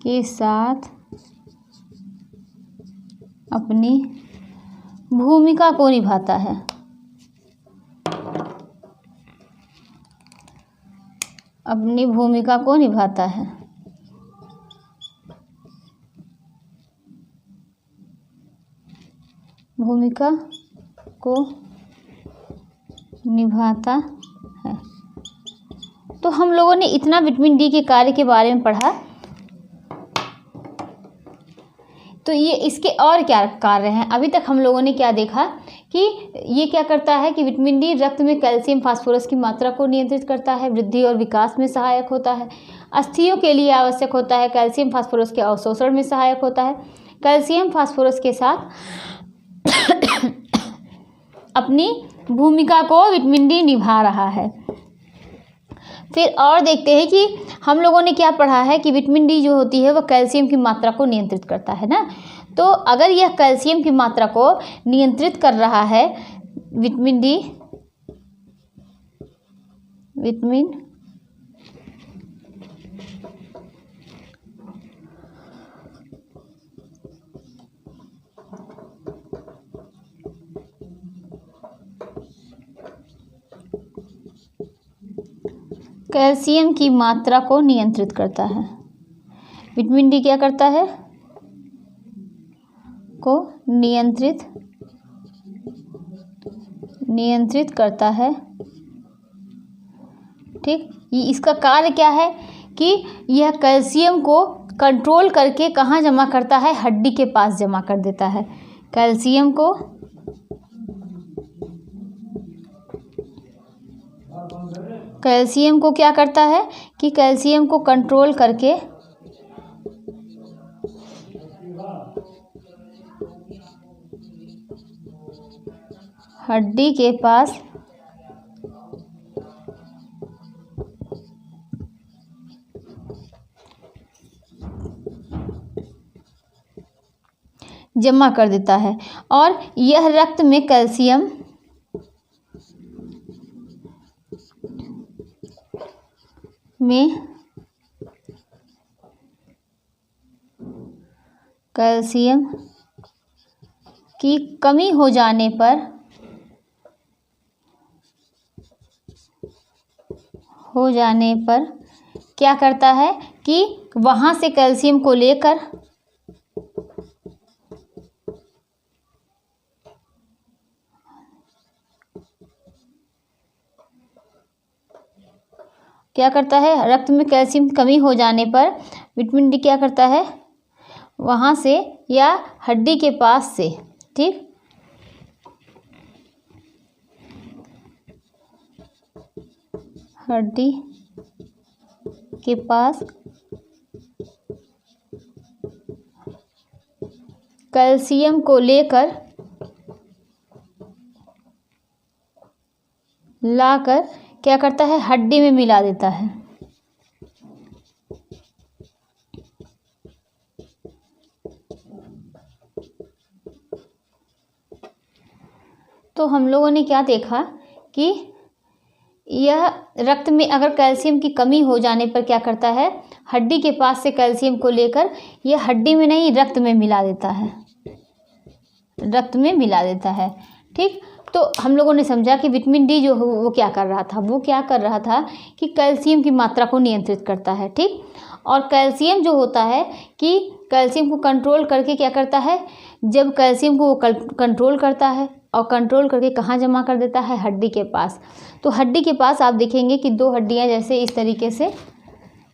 के साथ अपनी भूमिका को निभाता है। अपनी भूमिका को निभाता है। भूमिका को निभाता है। तो हम लोगों ने इतना विटामिन डी के कार्य के बारे में पढ़ा। तो ये इसके और क्या कार्य हैं, अभी तक हम लोगों ने क्या देखा कि ये क्या करता है कि विटामिन डी रक्त में कैल्शियम फास्फोरस की मात्रा को नियंत्रित करता है, वृद्धि और विकास में सहायक होता है, अस्थियों के लिए आवश्यक होता है, कैल्शियम फास्फोरस के अवशोषण में सहायक होता है। कैल्शियम फास्फोरस के साथ अपनी भूमिका को विटामिन डी निभा रहा है। फिर और देखते हैं कि हम लोगों ने क्या पढ़ा है कि विटामिन डी जो होती है वह कैल्शियम की मात्रा को नियंत्रित करता है ना। तो अगर यह कैल्शियम की मात्रा को नियंत्रित कर रहा है विटामिन डी, विटामिन कैल्शियम की मात्रा को नियंत्रित करता है। विटामिन डी क्या करता है? को नियंत्रित करता है। ठीक, ये इसका कार्य क्या है कि यह कैल्शियम को कंट्रोल करके कहाँ जमा करता है? हड्डी के पास जमा कर देता है। कैल्शियम को क्या करता है कि कैल्शियम को कंट्रोल करके हड्डी के पास जमा कर देता है और यह रक्त में कैल्शियम की कमी हो जाने पर क्या करता है कि वहाँ से कैल्शियम को लेकर क्या करता है? रक्त में कैल्शियम की कमी हो जाने पर विटामिन डी क्या करता है? वहाँ से या हड्डी के पास से, ठीक, हड्डी के पास कैल्शियम को लेकर लाकर क्या करता है? हड्डी में मिला देता है। तो हम लोगों ने क्या देखा कि यह रक्त में अगर कैल्शियम की कमी हो जाने पर क्या करता है? हड्डी के पास से कैल्शियम को लेकर यह हड्डी में नहीं, रक्त में मिला देता है। ठीक, तो हम लोगों ने समझा कि विटामिन डी जो वो क्या कर रहा था कि कैल्शियम की मात्रा को नियंत्रित करता है। ठीक, और कैल्शियम जो होता है कि कैल्शियम को कंट्रोल करके क्या करता है? जब कैल्शियम को वो कंट्रोल करता है और कंट्रोल करके कहाँ जमा कर देता है? हड्डी के पास। तो हड्डी के पास आप देखेंगे कि दो हड्डियाँ जैसे इस तरीके से,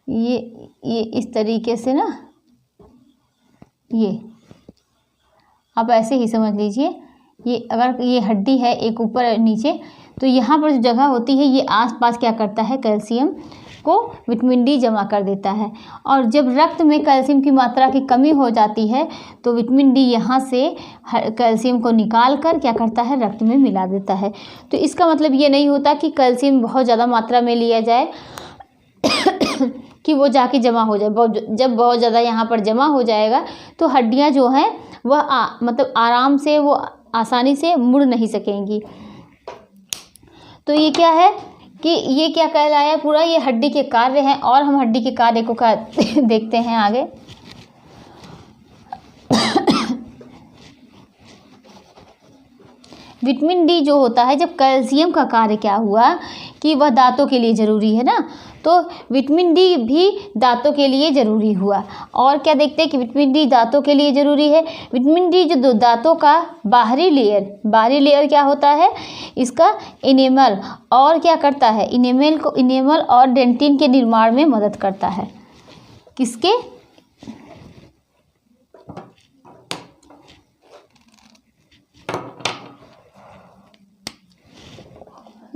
ये इस तरीके से ना, ये आप ऐसे ही समझ लीजिए, ये अगर ये हड्डी है एक ऊपर नीचे, तो यहाँ पर जो जगह होती है ये आसपास क्या करता है? कैल्शियम को विटामिन डी जमा कर देता है। और जब रक्त में कैल्शियम की मात्रा की कमी हो जाती है तो विटामिन डी यहाँ से कैल्शियम को निकाल कर क्या करता है? रक्त में मिला देता है। तो इसका मतलब ये नहीं होता कि कैल्शियम बहुत ज़्यादा मात्रा में लिया जाए कि वो जाके जमा हो जाए। जब बहुत ज़्यादा यहाँ पर जमा हो जाएगा तो हड्डियाँ जो हैं वह मतलब आराम से, वो आसानी से मुड़ नहीं सकेंगी। तो ये क्या है कि ये क्या कहलाया? पूरा ये हड्डी के कार्य हैं। और हम हड्डी के कार्य को देखते हैं आगे। विटामिन डी जो होता है, जब कैल्शियम का कार्य क्या हुआ कि वह दांतों के लिए ज़रूरी है ना, तो विटामिन डी भी दांतों के लिए ज़रूरी हुआ। और क्या देखते हैं कि विटामिन डी दांतों के लिए ज़रूरी है। विटामिन डी जो दांतों का बाहरी लेयर क्या होता है? इसका इनेमल, और क्या करता है? इनेमल और डेंटिन के निर्माण में मदद करता है। किसके?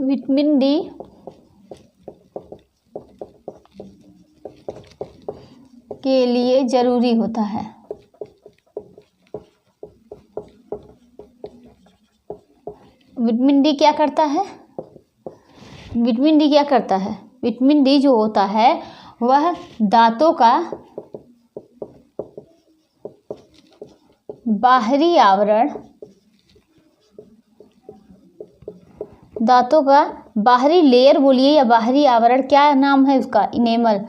विटामिन डी के लिए ज़रूरी होता है। विटामिन डी क्या करता है? विटामिन डी जो होता है वह दांतों का बाहरी आवरण, दांतों का बाहरी लेयर बोलिए या बाहरी आवरण, क्या नाम है उसका? इनेमल,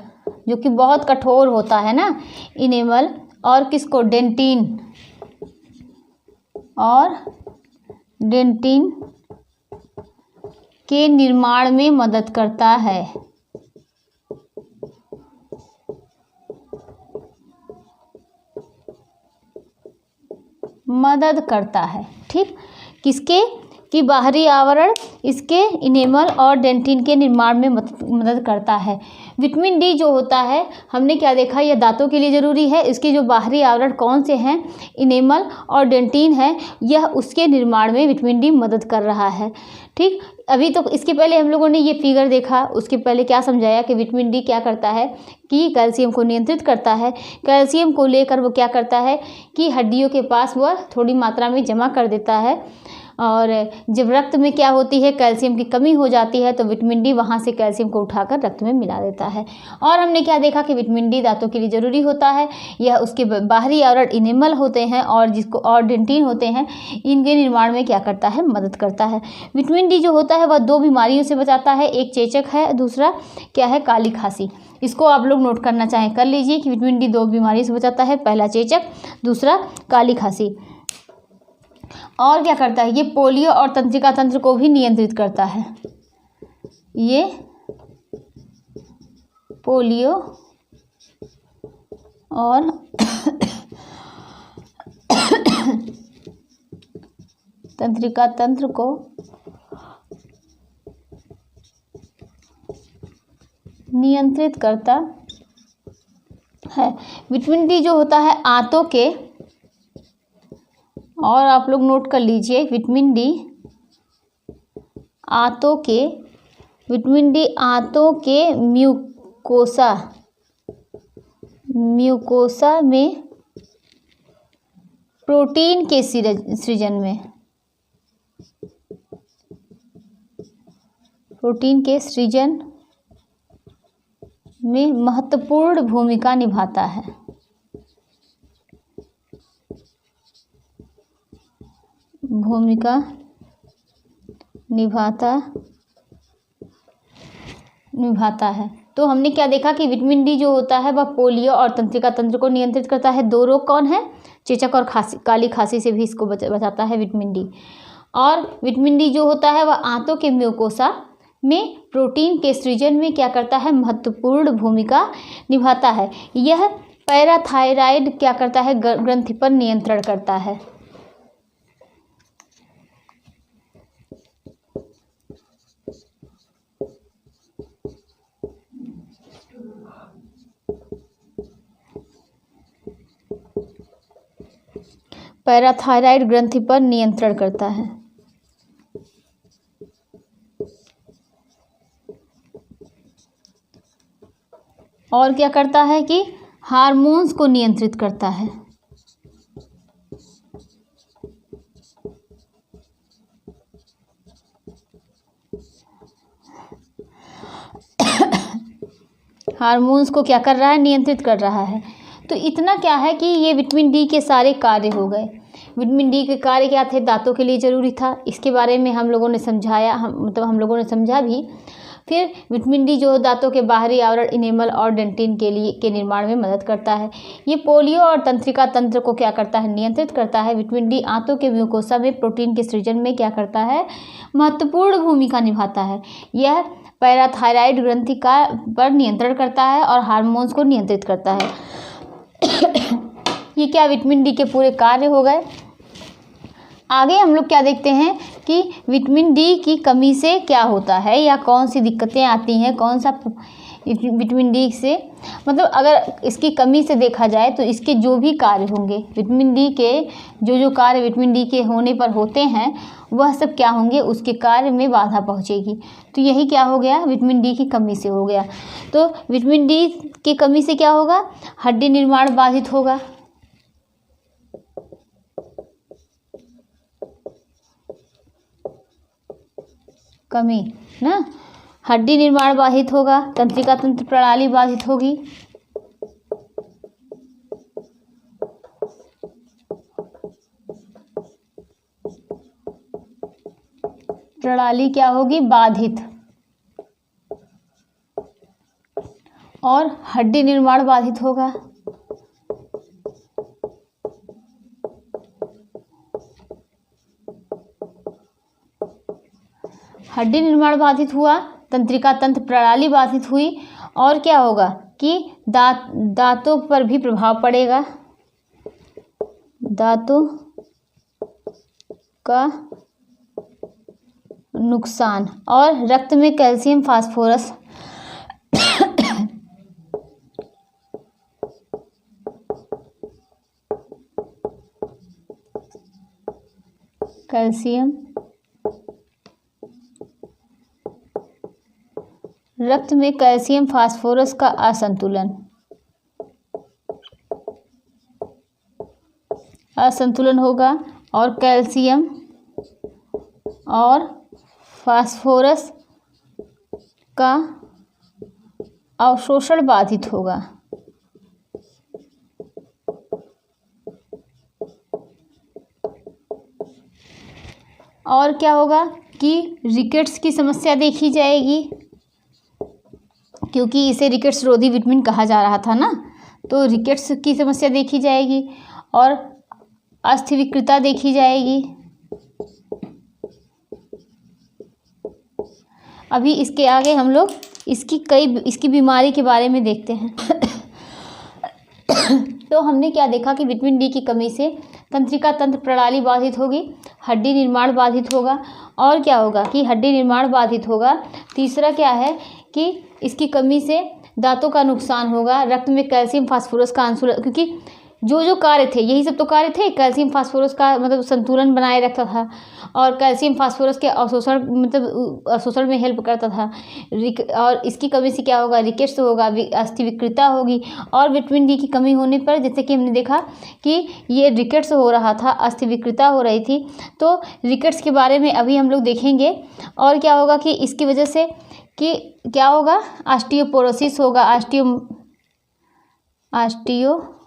जो कि बहुत कठोर होता है ना, इनेमल। और किसको? डेंटिन, और डेंटिन के निर्माण में मदद करता है। मदद करता है। ठीक, किसके कि बाहरी आवरण इसके इनेमल और डेंटिन के निर्माण में मदद करता है। विटामिन डी जो होता है हमने क्या देखा, यह दांतों के लिए ज़रूरी है। इसके जो बाहरी आवरण कौन से हैं, इनेमल और डेंटिन है, यह उसके निर्माण में विटामिन डी मदद कर रहा है। ठीक, अभी तो इसके पहले हम लोगों ने ये फिगर देखा, उसके पहले क्या समझाया कि विटामिन डी क्या करता है कि कैल्शियम को नियंत्रित करता है। कैल्शियम को लेकर वो क्या करता है कि हड्डियों के पास वह थोड़ी मात्रा में जमा कर देता है, और जब रक्त में क्या होती है, कैल्शियम की कमी हो जाती है, तो विटामिन डी वहाँ से कैल्शियम को उठाकर रक्त में मिला देता है। और हमने क्या देखा कि विटामिन डी दांतों के लिए ज़रूरी होता है। यह उसके बाहरी आवरण इनेमल होते हैं और जिसको और डेंटिन होते हैं, इनके निर्माण में क्या करता है, मदद करता है। विटामिन डी जो होता है वह 2 बीमारियों से बचाता है, एक चेचक है, दूसरा क्या है, काली खांसी। इसको आप लोग नोट करना चाहें कर लीजिए कि विटामिन डी 2 बीमारियों से बचाता है, पहला चेचक, दूसरा काली खांसी। और क्या करता है, ये पोलियो और तंत्रिका तंत्र को भी नियंत्रित करता है। ये पोलियो और तंत्रिका तंत्र को नियंत्रित करता है। विटामिन डी जो होता है आंतों के, और आप लोग नोट कर लीजिए, विटामिन डी आंतों के म्यूकोसा में प्रोटीन के सृजन में महत्वपूर्ण भूमिका निभाता है। निभाता है। तो हमने क्या देखा कि विटामिन डी जो होता है वह पोलियो और तंत्रिका तंत्र को नियंत्रित करता है। 2 रोग कौन है, चेचक और काली खांसी से भी इसको बचाता है विटामिन डी। और विटामिन डी जो होता है वह आंतों के म्यूकोसा में प्रोटीन के सृजन में क्या करता है, महत्वपूर्ण भूमिका निभाता है। यह पैराथायराइड क्या करता है, ग्रंथि पर नियंत्रण करता है। पैराथायराइड ग्रंथि पर नियंत्रण करता है। और क्या करता है कि हार्मोन्स को नियंत्रित करता है। हार्मोन्स को क्या कर रहा है, नियंत्रित कर रहा है। तो इतना क्या है कि ये विटामिन डी के सारे कार्य हो गए। विटामिन डी के कार्य क्या थे, दांतों के लिए ज़रूरी था, इसके बारे में हम लोगों ने समझाया, हम लोगों ने समझा भी। फिर विटामिन डी जो दांतों के बाहरी आवरण इनेमल और डेंटिन के निर्माण में मदद करता है। ये पोलियो और तंत्रिका तंत्र को क्या करता है, नियंत्रित करता है। विटामिन डी आंतों के म्यूकोसा में प्रोटीन के सृजन में क्या करता है, महत्वपूर्ण भूमिका निभाता है। यह पैराथायराइड ग्रंथि पर नियंत्रण करता है और हार्मोन्स को नियंत्रित करता है। ये क्या विटामिन डी के पूरे कार्य हो गए। आगे हम लोग क्या देखते हैं कि विटामिन डी की कमी से क्या होता है या कौन सी दिक्कतें आती हैं, कौन सा विटामिन डी से, मतलब अगर इसकी कमी से देखा जाए तो इसके जो भी कार्य होंगे, विटामिन डी के जो कार्य विटामिन डी के होने पर होते हैं वह सब क्या होंगे, उसके कार्य में बाधा पहुंचेगी। तो यही क्या हो गया, विटामिन डी की कमी से हो गया। तो विटामिन डी की कमी से क्या होगा, हड्डी निर्माण बाधित होगा, कमी ना, हड्डी निर्माण बाधित होगा, तंत्रिका तंत्र प्रणाली बाधित होगी, प्रणाली क्या होगी, बाधित, और हड्डी निर्माण बाधित होगा। हड्डी निर्माण बाधित हुआ, तंत्रिका तंत्र प्रणाली बाधित हुई, और क्या होगा कि दांतों पर भी प्रभाव पड़ेगा, दांतों का नुकसान। और रक्त में कैल्शियम फास्फोरस कैल्शियम रक्त में कैल्शियम फास्फोरस का असंतुलन होगा और कैल्शियम और फास्फोरस का अवशोषण बाधित होगा। और क्या होगा कि रिकेट्स की समस्या देखी जाएगी, क्योंकि इसे रिकेट्स रोधी विटामिन कहा जा रहा था ना, तो रिकेट्स की समस्या देखी जाएगी और अस्थि विकृता देखी जाएगी। अभी इसके आगे हम लोग इसकी बीमारी के बारे में देखते हैं। तो हमने क्या देखा कि विटामिन डी की कमी से तंत्रिका तंत्र प्रणाली बाधित होगी, हड्डी निर्माण बाधित होगा, और क्या होगा कि हड्डी निर्माण बाधित होगा। तीसरा क्या है कि इसकी कमी से दांतों का नुकसान होगा, रक्त में कैल्शियम फास्फोरस का अनुकूलन, क्योंकि जो कार्य थे यही सब तो कार्य थे, कैल्शियम फास्फोरस का मतलब संतुलन बनाए रखता था और कैल्शियम फास्फोरस के अवशोषण में हेल्प करता था। और इसकी कमी से क्या होगा, रिकेट्स होगा, अस्थि विकृता होगी। और विटामिन डी की कमी होने पर जैसे कि हमने देखा कि ये रिकेट्स हो रहा था, अस्थि विकृता हो रही थी, तो रिकेट्स के बारे में अभी हम लोग देखेंगे। और क्या होगा कि इसकी वजह से कि क्या होगा, ऑस्टियोपोरोसिस होगा, ऑस्टियोपोरोसिस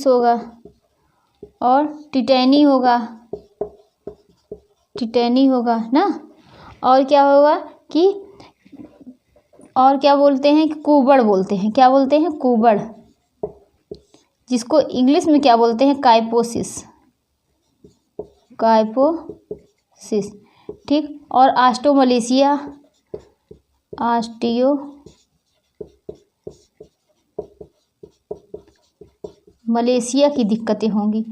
होगा और टिटैनी होगा ना। और क्या होगा कि और क्या बोलते हैं, कुबड़ बोलते हैं, क्या बोलते हैं, कुबड़, जिसको इंग्लिश में क्या बोलते हैं, काइपोसिस, ठीक। और ऑस्टियोमलेशिया की दिक्कतें होंगी।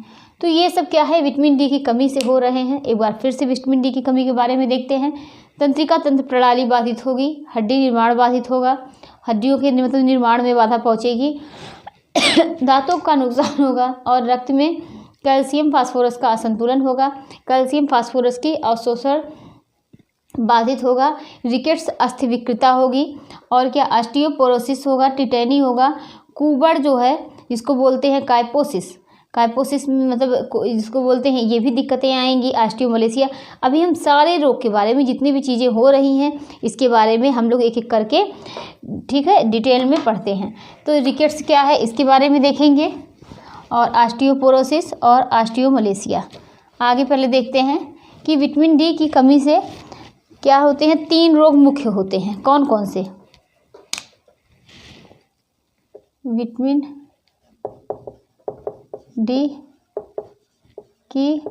तो ये सब क्या है, विटामिन डी की कमी से हो रहे हैं। एक बार फिर से विटामिन डी की कमी के बारे में देखते हैं। तंत्रिका तंत्र प्रणाली बाधित होगी, हड्डी निर्माण बाधित होगा, हड्डियों के मतलब निर्माण में बाधा पहुंचेगी, दांतों का नुकसान होगा और रक्त में कैल्शियम फास्फोरस का असंतुलन होगा, कैल्शियम फास्फोरस की अवशोषण बाधित होगा, रिकेट्स अस्थि विकृता होगी और क्या ऑस्टियोपोरोसिस होगा, टिटैनी होगा, कुबड़ जो है जिसको बोलते हैं काइपोसिस मतलब जिसको बोलते हैं, ये भी दिक्कतें आएंगी, ऑस्टियोमलेशिया। अभी हम सारे रोग के बारे में जितनी भी चीज़ें हो रही हैं इसके बारे में हम लोग एक एक करके, ठीक है, डिटेल में पढ़ते हैं। तो रिकेट्स क्या है इसके बारे में देखेंगे और ऑस्टियोपोरोसिस और ऑस्टियोमलेशिया। आगे पहले देखते हैं कि विटामिन डी की कमी से क्या होते हैं, 3 रोग मुख्य होते हैं। कौन कौन से, विटामिन डी की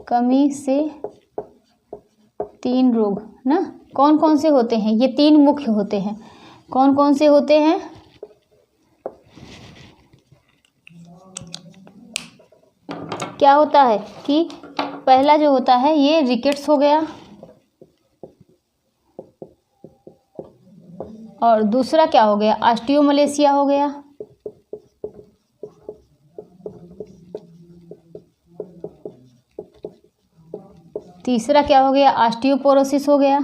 कमी से 3 रोग ना, कौन कौन से होते हैं, ये 3 मुख्य होते हैं। कौन कौन से होते हैं, क्या होता है कि पहला जो होता है ये रिकेट्स हो गया, और दूसरा क्या हो गया, ऑस्टियोमलेशिया हो गया, तीसरा क्या हो गया, ऑस्टियोपोरोसिस हो गया,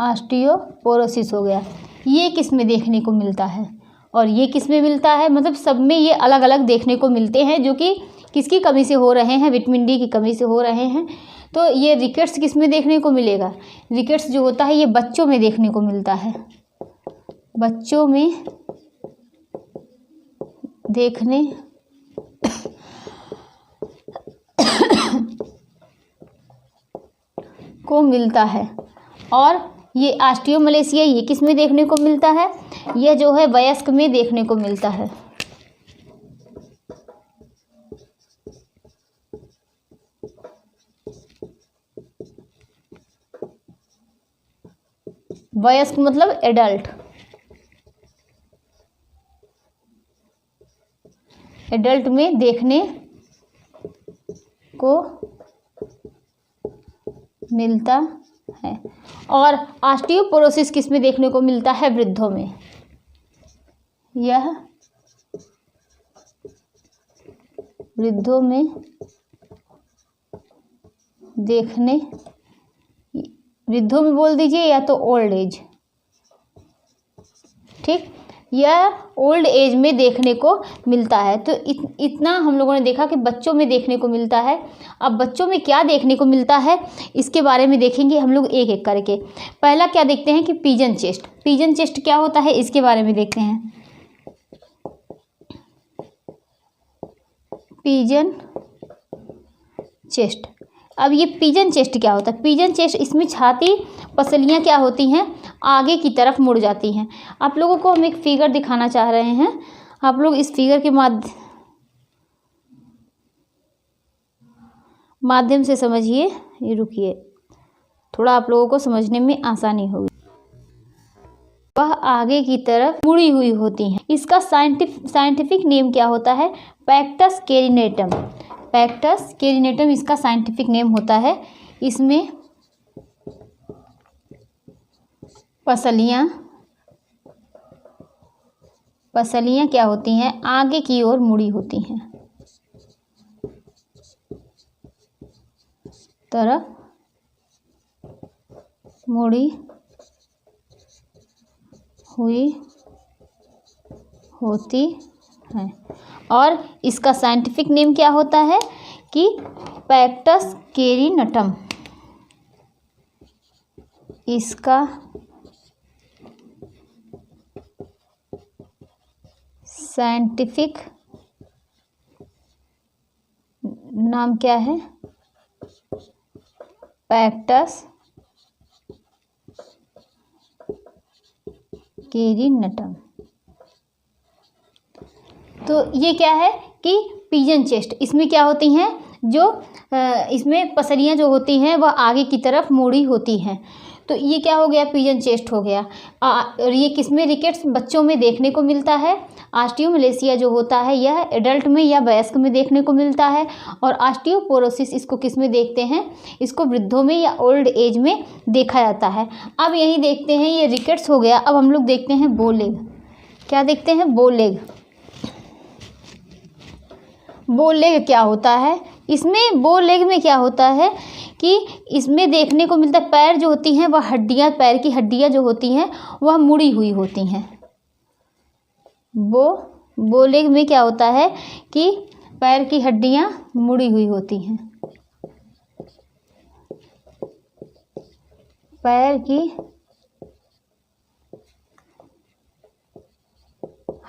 ऑस्टियोपोरोसिस हो गया। ये किस में देखने को मिलता है और ये किस में मिलता है, मतलब सब में ये अलग अलग देखने को मिलते हैं, जो कि किसकी कमी से हो रहे हैं, विटामिन डी की कमी से हो रहे हैं। तो ये रिकेट्स किस में देखने को मिलेगा, रिकेट्स जो होता है ये बच्चों में देखने को मिलता है, बच्चों में देखने को मिलता है। और ये ऑस्टियोमलेशिया ये किस में देखने को मिलता है, यह जो है वयस्क में देखने को मिलता है। वयस्क मतलब एडल्ट, एडल्ट में देखने को मिलता है। और ऑस्टियोपोरोसिस किस में देखने को मिलता है? वृद्धों में। यह वृद्धों में देखने, वृद्धों में बोल दीजिए या तो ओल्ड एज, ठीक, यह ओल्ड एज में देखने को मिलता है। तो इतना हम लोगों ने देखा कि बच्चों में देखने को मिलता है। अब बच्चों में क्या देखने को मिलता है इसके बारे में देखेंगे हम लोग एक एक करके। पहला क्या देखते हैं कि पिजन चेस्ट। पिजन चेस्ट क्या होता है इसके बारे में देखते हैं। पिजन चेस्ट, अब ये पिजन चेस्ट क्या होता है? पिजन चेस्ट, इसमें छाती पसलियाँ क्या होती हैं? आगे की तरफ मुड़ जाती हैं। आप लोगों को हम एक फिगर दिखाना चाह रहे हैं, आप लोग इस फिगर के माध्यम से समझिए। ये रुकिए, थोड़ा आप लोगों को समझने में आसानी होगी। वह आगे की तरफ मुड़ी हुई होती हैं। इसका साइंटिफिक नेम क्या होता है? पैक्टस कैरिनेटम। पैक्टस कैरिनेटम इसका साइंटिफिक नेम होता है। इसमें पसलियाँ क्या होती हैं? आगे की ओर मुड़ी होती हैं, तरफ मुड़ी हुई होती हैं। और इसका साइंटिफिक नेम क्या होता है कि पैक्टस कैरिनटम। इसका साइंटिफिक नाम क्या है? पैक्टस कैरिनटम। तो ये क्या है कि पिजन चेस्ट, इसमें क्या होती हैं? जो इसमें पसलियाँ जो होती हैं वह आगे की तरफ मुड़ी होती हैं। तो ये क्या हो गया? पिजन चेस्ट हो गया। और ये किसमें? रिकेट्स बच्चों में देखने को मिलता है। ऑस्टियोमलेशिया जो होता है यह एडल्ट में या वयस्क में देखने को मिलता है। और ऑस्टियोपोरोसिस इसको किस में देखते हैं? इसको वृद्धों में या ओल्ड एज में देखा जाता है। अब यही देखते हैं, ये रिकेट्स हो गया। अब हम लोग देखते हैं बो लेग। क्या देखते हैं? बो लेग। बो लेग क्या होता है? इसमें बो लेग में क्या होता है कि इसमें देखने को मिलता है पैर जो होती हैं वह हड्डियां, पैर की हड्डियां जो होती हैं वह मुड़ी हुई होती हैं। बो लेग में क्या होता है कि पैर की हड्डियां मुड़ी हुई होती हैं, पैर की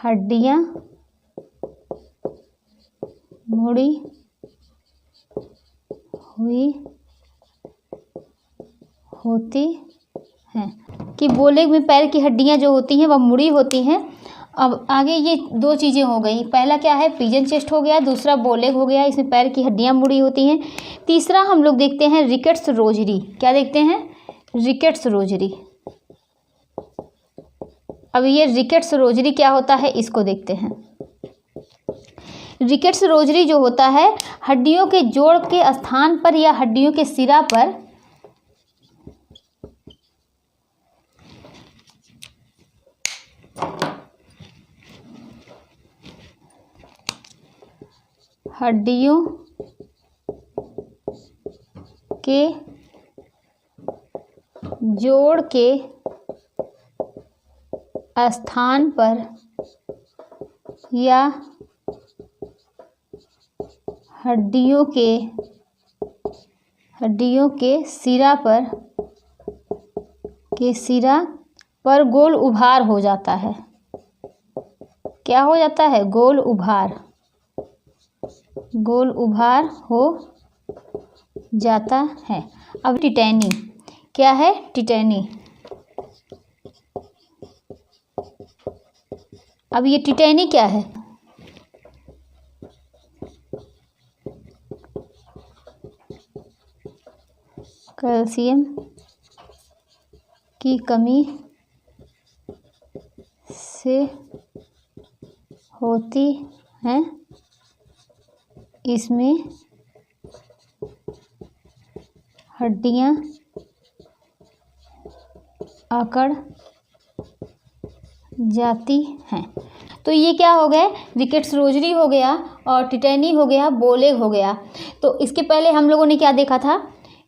हड्डियां मुड़ी हुई होती हैं। कि बो लेग में पैर की हड्डियां जो होती हैं वह मुड़ी होती हैं। अब आगे ये दो चीज़ें हो गई। पहला क्या है? पिजन चेस्ट हो गया, दूसरा बो लेग हो गया, इसमें पैर की हड्डियां मुड़ी होती हैं। तीसरा हम लोग देखते हैं रिकेट्स रोजरी। क्या देखते हैं? Rickets rosary. अब ये रिकेट्स रोजरी क्या होता है इसको देखते हैं। रिकेट्स रोजरी जो होता है हड्डियों के जोड़ के स्थान पर या हड्डियों के सिरा पर हड्डियों के जोड़ के स्थान पर या हड्डियों के सिरा पर गोल उभार हो जाता है। क्या हो जाता है? गोल उभार हो जाता है। अब टिटैनी क्या है? टिटैनी। अब ये टिटैनी क्या है? कैल्शियम की कमी से होती है। इसमें हड्डियां अकड़ जाती हैं। तो ये क्या हो गए, रिकेट्स रोजरी हो गया और टिटेनी हो गया, बोलेग हो गया। तो इसके पहले हम लोगों ने क्या देखा था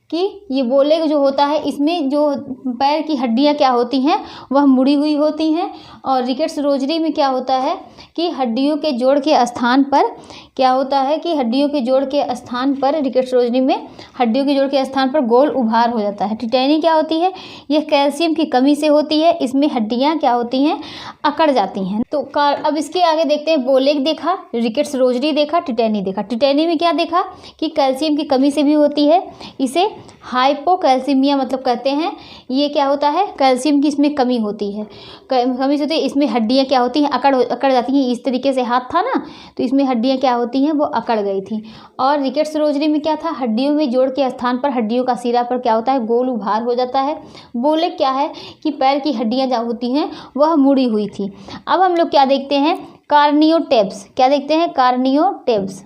कि ये बोलेग जो होता है इसमें जो पैर की हड्डियां क्या होती हैं वह मुड़ी हुई होती हैं, और रिकेट्स रोजरी में क्या होता है कि हड्डियों के जोड़ के स्थान पर क्या होता है कि हड्डियों के जोड़ के स्थान पर रिकेट्स रोजरी में हड्डियों के जोड़ के स्थान पर गोल उभार हो जाता है। टिटेनी क्या होती है, यह कैल्शियम की कमी से होती है, इसमें हड्डियां क्या होती हैं, अकड़ जाती हैं। तो अब इसके आगे देखते हैं, बोलेग देखा, रिकेट्स रोजरी देखा, टिटेनी देखा। टिटेनी में क्या देखा कि कैल्शियम की कमी से भी होती है, इसे हाइपोकैल्सीमिया मतलब कहते हैं। ये क्या होता है, कैल्शियम की इसमें कमी होती है, कमी से होती है, इसमें हड्डियां क्या होती हैं, अकड़ जाती हैं। इस तरीके से हाथ था ना, तो इसमें हड्डियां क्या होती हैं, वो अकड़ गई थी। और रिकेट्स रोजरी में क्या था, हड्डियों में जोड़ के स्थान पर हड्डियों का सिरा पर क्या होता है, गोल उभार हो जाता है। बोलेग क्या है कि पैर की हड्डियां जो होती हैं वह मुड़ी हुई थी। अब हम लोग क्या देखते हैं, कार्नियोटेप्स। क्या देखते हैं, कार्नियोटेप्स।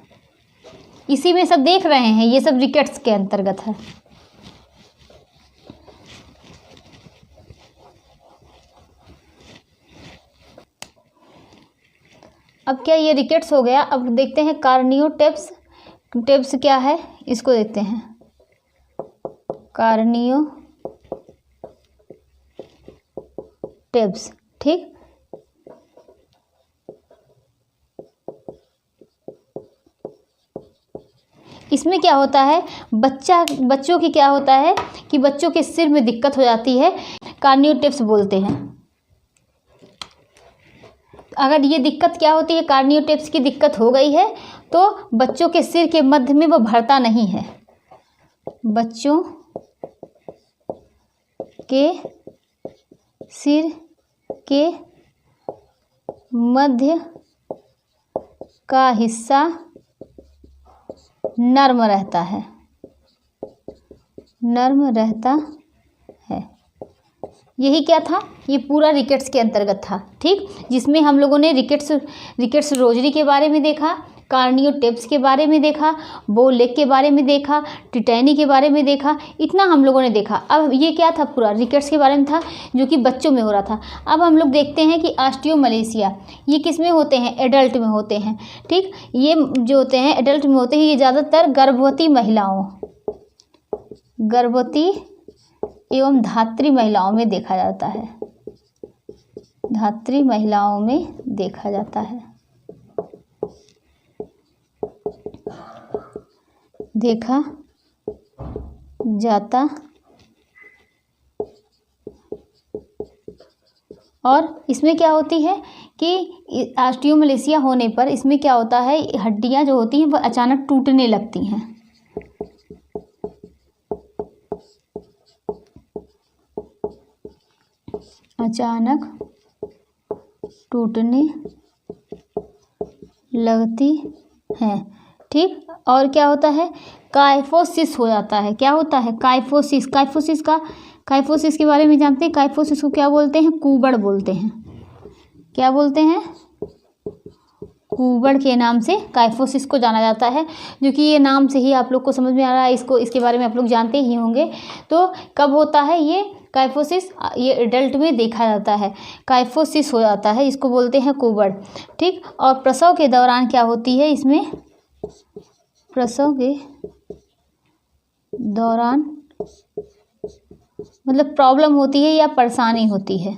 इसी में सब देख रहे हैं, ये सब रिकेट्स के अंतर्गत है। अब क्या ये रिकेट्स हो गया, अब देखते हैं कार्नियोटेप्स। टेप्स क्या है, इसको देखते हैं, कार्नियोटेप्स। ठीक, इसमें क्या होता है, बच्चों की क्या होता है कि बच्चों के सिर में दिक्कत हो जाती है, कार्नियोटेप्स बोलते हैं। अगर ये दिक्कत क्या होती है, कार्नियोटेप्स की दिक्कत हो गई है तो बच्चों के सिर के मध्य में वो भरता नहीं है। बच्चों के सिर के मध्य का हिस्सा नर्म रहता है, यही क्या था, ये पूरा रिकेट्स के अंतर्गत था। ठीक, जिसमें हम लोगों ने रिकेट्स रोजरी के बारे में देखा, कार्नियोटेप्स के बारे में देखा, बोलेग के बारे में देखा, टिटेनी के बारे में देखा, इतना हम लोगों ने देखा। अब ये क्या था, पूरा रिकेट्स के बारे में था जो कि बच्चों में हो रहा था। अब हम लोग देखते हैं कि ऑस्टियोमलेशिया ये किस में होते हैं, एडल्ट में होते हैं। ठीक, ये जो होते हैं एडल्ट में होते हैं, ये ज़्यादातर गर्भवती एवं धात्री महिलाओं में देखा जाता है, धात्री महिलाओं में देखा जाता है, देखा जाता। और इसमें क्या होती है कि ऑस्टियोमलेशिया होने पर इसमें क्या होता है, हड्डियां जो होती हैं वह अचानक टूटने लगती हैं, अचानक टूटने लगती हैं। ठीक, और क्या होता है, काइफोसिस हो जाता है। क्या होता है, काइफोसिस। काइफोसिस के बारे में जानते हैं, काइफोसिस को क्या बोलते हैं, कूबड़ बोलते हैं। क्या बोलते हैं, कूबड़ के नाम से काइफोसिस को जाना जाता है, जो कि ये नाम से ही आप लोग को समझ में आ रहा है, इसके बारे में आप लोग जानते ही होंगे। तो कब होता है ये काइफोसिस, ये एडल्ट में देखा जाता है, काइफोसिस हो जाता है, इसको बोलते हैं कूबड़। ठीक, और प्रसव के दौरान क्या होती है, इसमें प्रसव के दौरान मतलब प्रॉब्लम होती है या परेशानी होती है,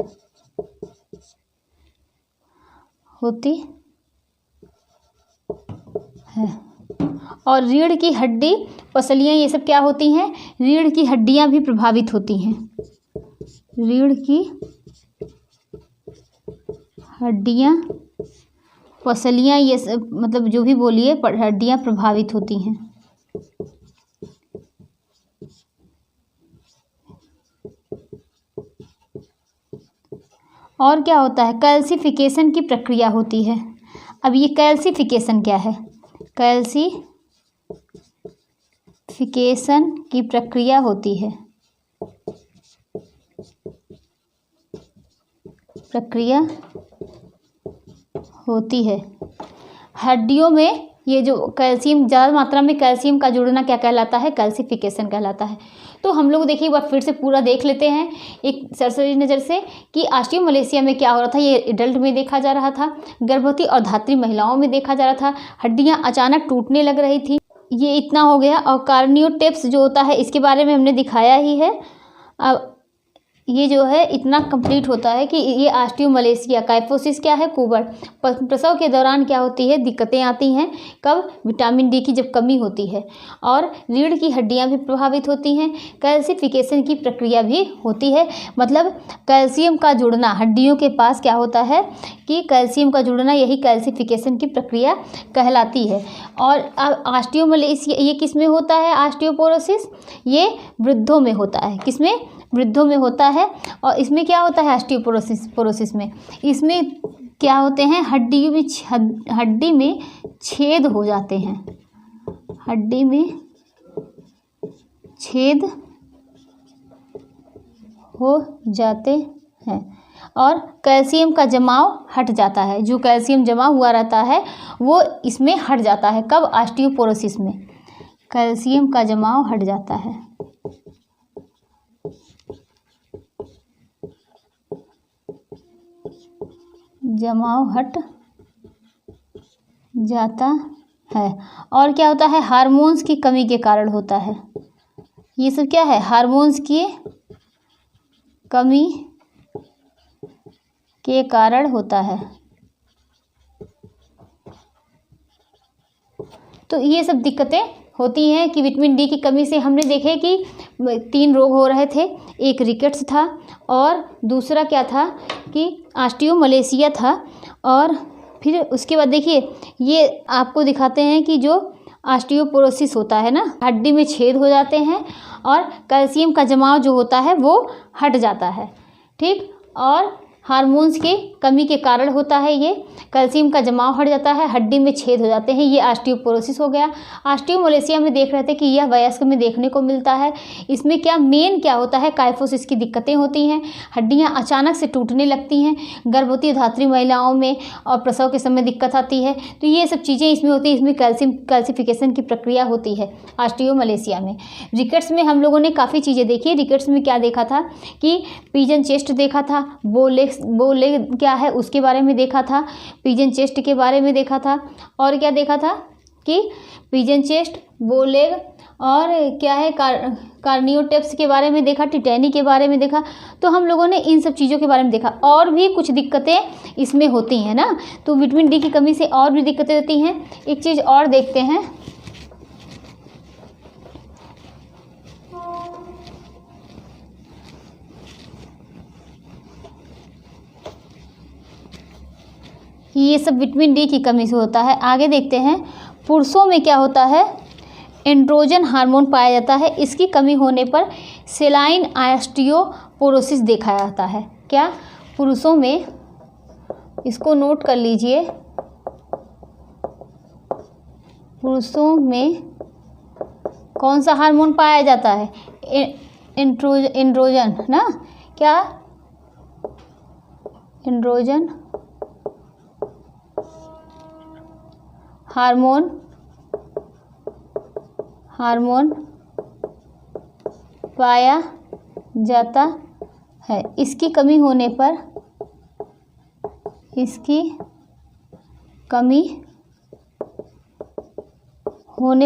और रीढ़ की हड्डी, पसलियाँ, ये सब क्या होती हैं, रीढ़ की हड्डियां भी प्रभावित होती हैं, रीढ़ की हड्डियां, पसलियाँ, ये सब मतलब जो भी बोलिए, हड्डियां प्रभावित होती हैं। और क्या होता है, कैल्सिफिकेशन की प्रक्रिया होती है। अब ये कैल्सिफिकेशन क्या है, कैल्सिफिकेशन की प्रक्रिया होती है, प्रक्रिया होती है। हड्डियों में ये जो कैल्शियम, ज़्यादा मात्रा में कैल्शियम का जुड़ना क्या कहलाता है? कैल्सिफिकेशन कहलाता है। तो हम लोग देखिए एक बार फिर से पूरा देख लेते हैं एक सरसरी नज़र से कि ऑस्टियोमलेशिया में क्या हो रहा था। ये एडल्ट में देखा जा रहा था, गर्भवती और धात्री महिलाओं में देखा जा रहा था। हड्डियाँ अचानक टूटने लग रही थी। ये इतना हो गया। और कार्नियोटिप्स जो होता है इसके बारे में हमने दिखाया ही है। अब ये जो है इतना कंप्लीट होता है कि ये ऑस्टियोमलेशिया, काइफोसिस क्या है? कुबड़। प्रसव के दौरान क्या होती है? दिक्कतें आती हैं। कब? विटामिन डी की जब कमी होती है। और रीढ़ की हड्डियां भी प्रभावित होती हैं। कैल्सिफिकेशन की प्रक्रिया भी होती है, मतलब कैल्शियम का जुड़ना हड्डियों के पास क्या होता है कि कैल्शियम का जुड़ना, यही कैल्सिफिकेशन की प्रक्रिया कहलाती है। और अब ऑस्टियोमलेशिया ये किस में होता है? ऑस्टियोपोरोसिस ये वृद्धों में होता है। किस में? वृद्धों में होता है। और इसमें क्या होता है? ऑस्टियोपोरोसिस में इसमें क्या होते हैं? हड्डी में छेद हो जाते हैं। हड्डी में छेद हो जाते हैं और कैल्शियम का जमाव हट जाता है। जो कैल्शियम जमा हुआ रहता है वो इसमें हट जाता है। कब? ऑस्टियोपोरोसिस में कैल्शियम का जमाव हट जाता है। जमाव हट जाता है। और क्या होता है? हार्मोन्स की कमी के कारण होता है। ये सब क्या है? हार्मोन्स की कमी के कारण होता है। तो ये सब दिक्कतें होती हैं कि विटामिन डी की कमी से हमने देखे कि 3 रोग हो रहे थे। एक रिकेट्स था और दूसरा क्या था कि ऑस्टियोमलेशिया था। और फिर उसके बाद देखिए ये आपको दिखाते हैं कि जो ऑस्टियोपोरोसिस होता है ना, हड्डी में छेद हो जाते हैं और कैल्शियम का जमाव जो होता है वो हट जाता है। ठीक। और हार्मोन्स की कमी के कारण होता है ये, कैल्शियम का जमाव हट जाता है, हड्डी में छेद हो जाते हैं, ये ऑस्टियोपोरोसिस हो गया। ऑस्टियोमलेशिया में देख रहे थे कि यह वयस्क में देखने को मिलता है। इसमें क्या मेन क्या होता है? काइफोसिस की दिक्कतें होती हैं, हड्डियां अचानक से टूटने लगती हैं, गर्भवती धात्री महिलाओं में और प्रसव के समय दिक्कत आती है। तो ये सब चीज़ें इसमें होती है। इसमें कैल्सिफिकेशन की प्रक्रिया होती है ऑस्टियोमलेशिया में। रिकेट्स में हम लोगों ने काफ़ी चीज़ें देखी। रिकेट्स में क्या देखा था कि पिजन चेस्ट देखा था, बोलेग क्या है उसके बारे में देखा था, पिजन चेस्ट के बारे में देखा था। और क्या देखा था कि पिजन चेस्ट, बोलेग और क्या है कार्नियोटिप्स के बारे में देखा, टिटेनी के बारे में देखा। तो हम लोगों ने इन सब चीज़ों के बारे में देखा। और भी कुछ दिक्कतें इसमें होती हैं ना, तो विटामिन डी की कमी से और भी दिक्कतें होती हैं। एक चीज़ और देखते हैं, ये सब विटामिन डी की कमी से होता है। आगे देखते हैं पुरुषों में क्या होता है? एंड्रोजन हार्मोन पाया जाता है। इसकी कमी होने पर सेलाइन ऑस्टियोपोरोसिस देखा जाता है। क्या? पुरुषों में, इसको नोट कर लीजिए, पुरुषों में कौन सा हार्मोन पाया जाता है? एंड्रोजन ना, क्या? एंड्रोजन हार्मोन पाया जाता है। इसकी कमी होने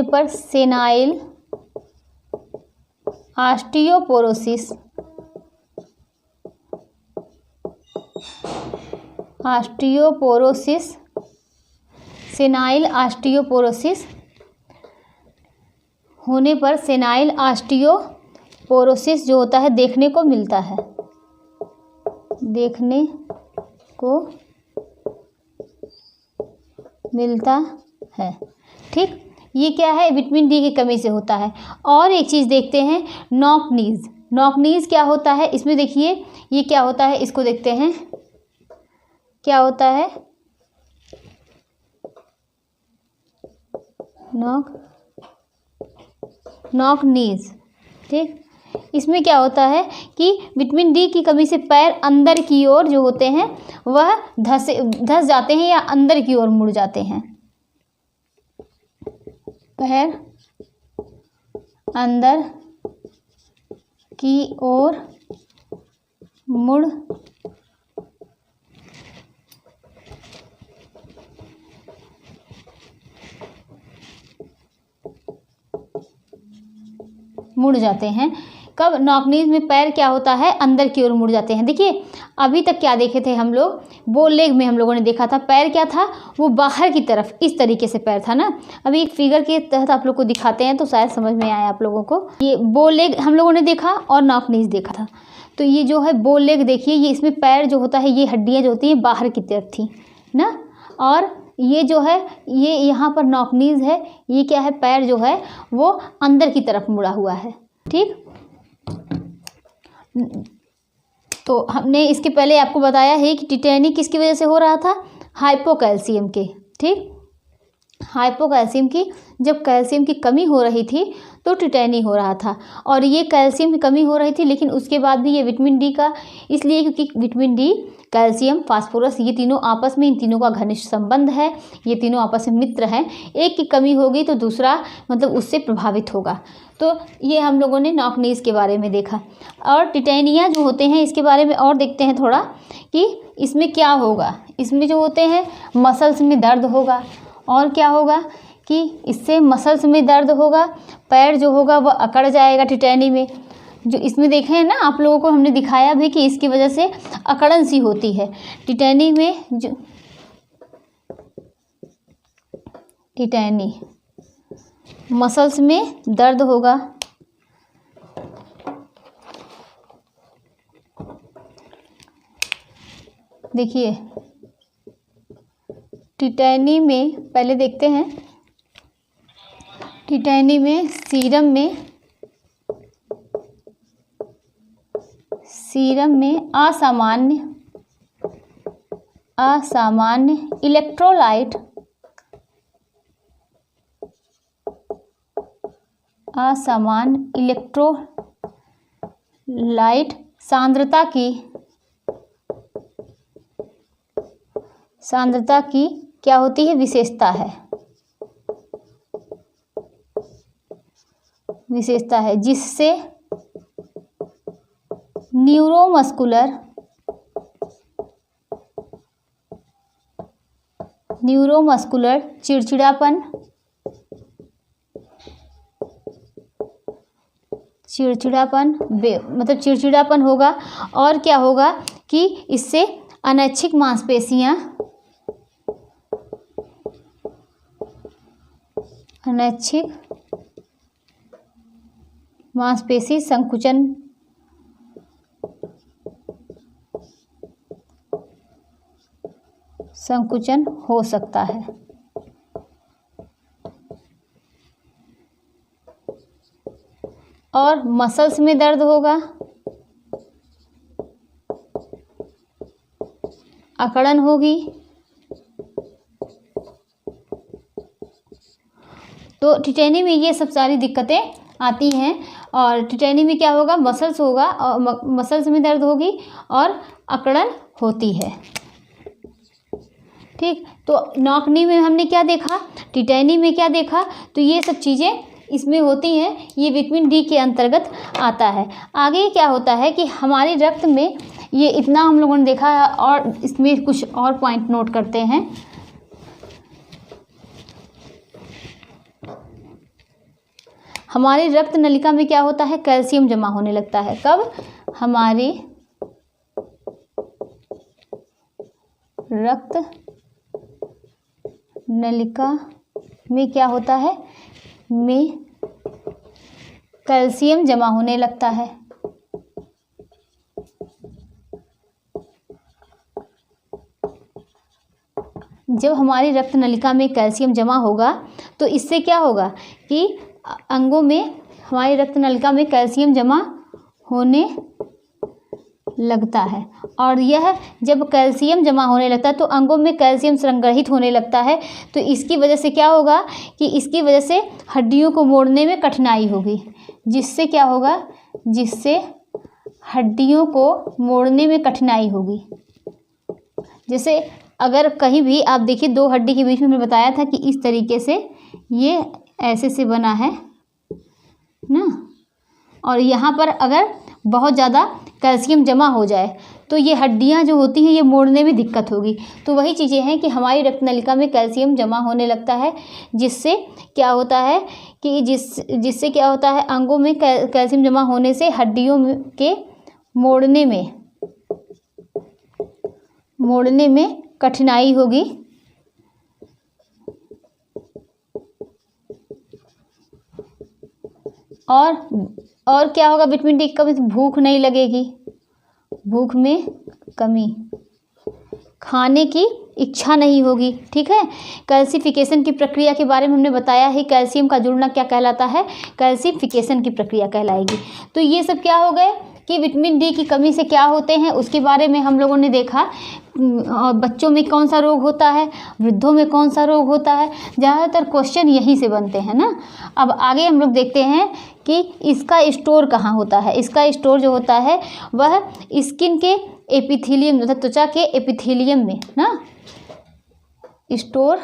पर सेनाइल ऑस्टियोपोरोसिस सेनाइल ऑस्टियोपोरोसिस होने पर सेनाइल ऑस्टियोपोरोसिस जो होता है देखने को मिलता है, देखने को मिलता है। ठीक। ये क्या है? विटामिन डी की कमी से होता है। और एक चीज़ देखते हैं, नॉक नीज। नॉक नीज क्या होता है? इसमें देखिए ये क्या होता है, इसको देखते हैं क्या होता है। नॉक नीज। ठीक। इसमें क्या होता है कि विटामिन डी की कमी से पैर अंदर की ओर जो होते हैं वह धस जाते हैं या अंदर की ओर मुड़ जाते हैं। पैर अंदर की ओर मुड़ जाते हैं। कब? नॉकनीज में पैर क्या होता है, अंदर की ओर मुड़ जाते हैं। देखिए अभी तक क्या देखे थे हम लोग, बो लेग में हम लोगों ने देखा था पैर क्या था, वो बाहर की तरफ इस तरीके से पैर था ना। अभी एक फिगर के तहत आप लोग को दिखाते हैं तो शायद समझ में आए आप लोगों को। ये बो लेग हम लोगों ने देखा और नॉकनीज देखा था। तो ये जो है बो लेग देखिए, ये इसमें पैर जो होता है, ये हड्डियाँ जो होती हैं बाहर की तरफ थी ना, और ये जो है ये यहाँ पर नॉकनीज है, ये क्या है, पैर जो है वो अंदर की तरफ मुड़ा हुआ है। ठीक, तो हमने इसके पहले आपको बताया है कि टिटेनी किसकी वजह से हो रहा था, हाइपोकैल्शियम के। ठीक, हाइपोकैल्शियम की, जब कैल्शियम की कमी हो रही थी तो टिटेनी हो रहा था, और ये कैल्शियम की कमी हो रही थी, लेकिन उसके बाद भी ये विटामिन डी का, इसलिए क्योंकि विटामिन डी, कैल्शियम, फास्फोरस, ये तीनों आपस में, इन तीनों का घनिष्ठ संबंध है, ये तीनों आपस में मित्र हैं। एक की कमी होगी तो दूसरा मतलब उससे प्रभावित होगा। तो ये हम लोगों ने नॉकनीज के बारे में देखा। और टिटेनिया जो होते हैं इसके बारे में और देखते हैं थोड़ा कि इसमें क्या होगा। इसमें जो होते हैं मसल्स में दर्द होगा, और क्या होगा कि इससे मसल्स में दर्द होगा, पैर जो होगा वह अकड़ जाएगा टिटेनी में। जो इसमें देखे हैं ना आप लोगों को हमने दिखाया भी कि इसकी वजह से अकड़न सी होती है टिटेनी में। जो टिटेनी मसल्स में दर्द होगा, देखिए टिटेनी में पहले देखते हैं, टिटेनी में सीरम में असामान्य इलेक्ट्रोलाइट सांद्रता की क्या होती है, विशेषता है, जिससे न्यूरोमस्कुलर चिड़चिड़ापन मतलब चिड़चिड़ापन होगा। और क्या होगा कि इससे अनैच्छिक मांसपेशी संकुचन हो सकता है। और मसल्स में दर्द होगा, अकड़न होगी। तो टिटेनी में ये सब सारी दिक्कतें आती हैं। और टिटेनी में क्या होगा, मसल्स होगा, और मसल्स में दर्द होगी और अकड़न होती है। ठीक, तो नॉकनी में हमने क्या देखा, टिटेनी में क्या देखा, तो ये सब चीज़ें इसमें होती हैं, ये विटामिन डी के अंतर्गत आता है। आगे क्या होता है कि हमारे रक्त में, ये इतना हम लोगों ने देखा है, और इसमें कुछ और पॉइंट नोट करते हैं। हमारी रक्त नलिका में क्या होता है, कैल्शियम जमा होने लगता है। कब? हमारी रक्त नलिका में क्या होता है, में कैल्शियम जमा होने लगता है। जब हमारी रक्त नलिका में कैल्शियम जमा होगा तो इससे क्या होगा कि अंगों में, हमारी रक्त नलिका में कैल्शियम जमा होने लगता है। और यह जब कैल्शियम जमा होने लगता है तो अंगों में कैल्शियम संग्रहित होने लगता है। तो इसकी वजह से क्या होगा कि इसकी वजह से हड्डियों को मोड़ने में कठिनाई होगी, जिससे क्या होगा, जिससे हड्डियों को मोड़ने में कठिनाई होगी। जैसे अगर कहीं भी आप देखिए, दो हड्डी के बीच में मैंने बताया था कि इस तरीके से ये ऐसे से बना है ना, और यहाँ पर अगर बहुत ज़्यादा कैल्शियम जमा हो जाए तो ये हड्डियाँ जो होती हैं ये मोड़ने में दिक्कत होगी। तो वही चीज़ें हैं कि हमारी रक्तनलिका में कैल्शियम जमा होने लगता है, जिससे क्या होता है कि जिससे क्या होता है, अंगों में कैल्शियम जमा होने से हड्डियों के मोड़ने में कठिनाई होगी। और क्या होगा, विटामिन डी की कमी से भूख नहीं लगेगी, भूख में कमी, खाने की इच्छा नहीं होगी। ठीक है, कैल्सिफिकेशन की प्रक्रिया के बारे में हमने बताया है। कैल्शियम का जुड़ना क्या कहलाता है, कैल्सिफिकेशन की प्रक्रिया कहलाएगी। तो ये सब क्या हो गए कि विटामिन डी की कमी से क्या होते हैं उसके बारे में हम लोगों ने देखा। और बच्चों में कौन सा रोग होता है, वृद्धों में कौन सा रोग होता है, ज़्यादातर क्वेश्चन यहीं से बनते हैं ना। अब आगे हम लोग देखते हैं कि इसका स्टोर कहाँ होता है। इसका स्टोर जो होता है वह स्किन के एपिथेलियम, मतलब त्वचा के एपिथेलियम में ना, स्टोर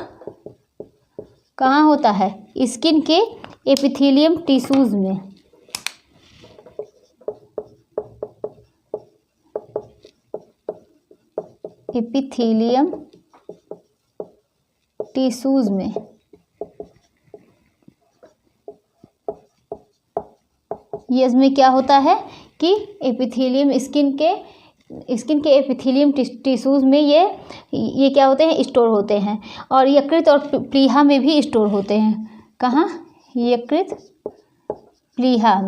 कहाँ होता है, स्किन के एपिथेलियम टिश्यूज में। एपिथेलियम टिश्यूज में। ये इसमें क्या होता है कि एपिथेलियम स्किन के एपिथेलियम टिश्यूज में ये क्या होते हैं, स्टोर होते हैं। और यकृत और प्लीहा में भी स्टोर होते हैं। कहाँ, यकृत प्लीहा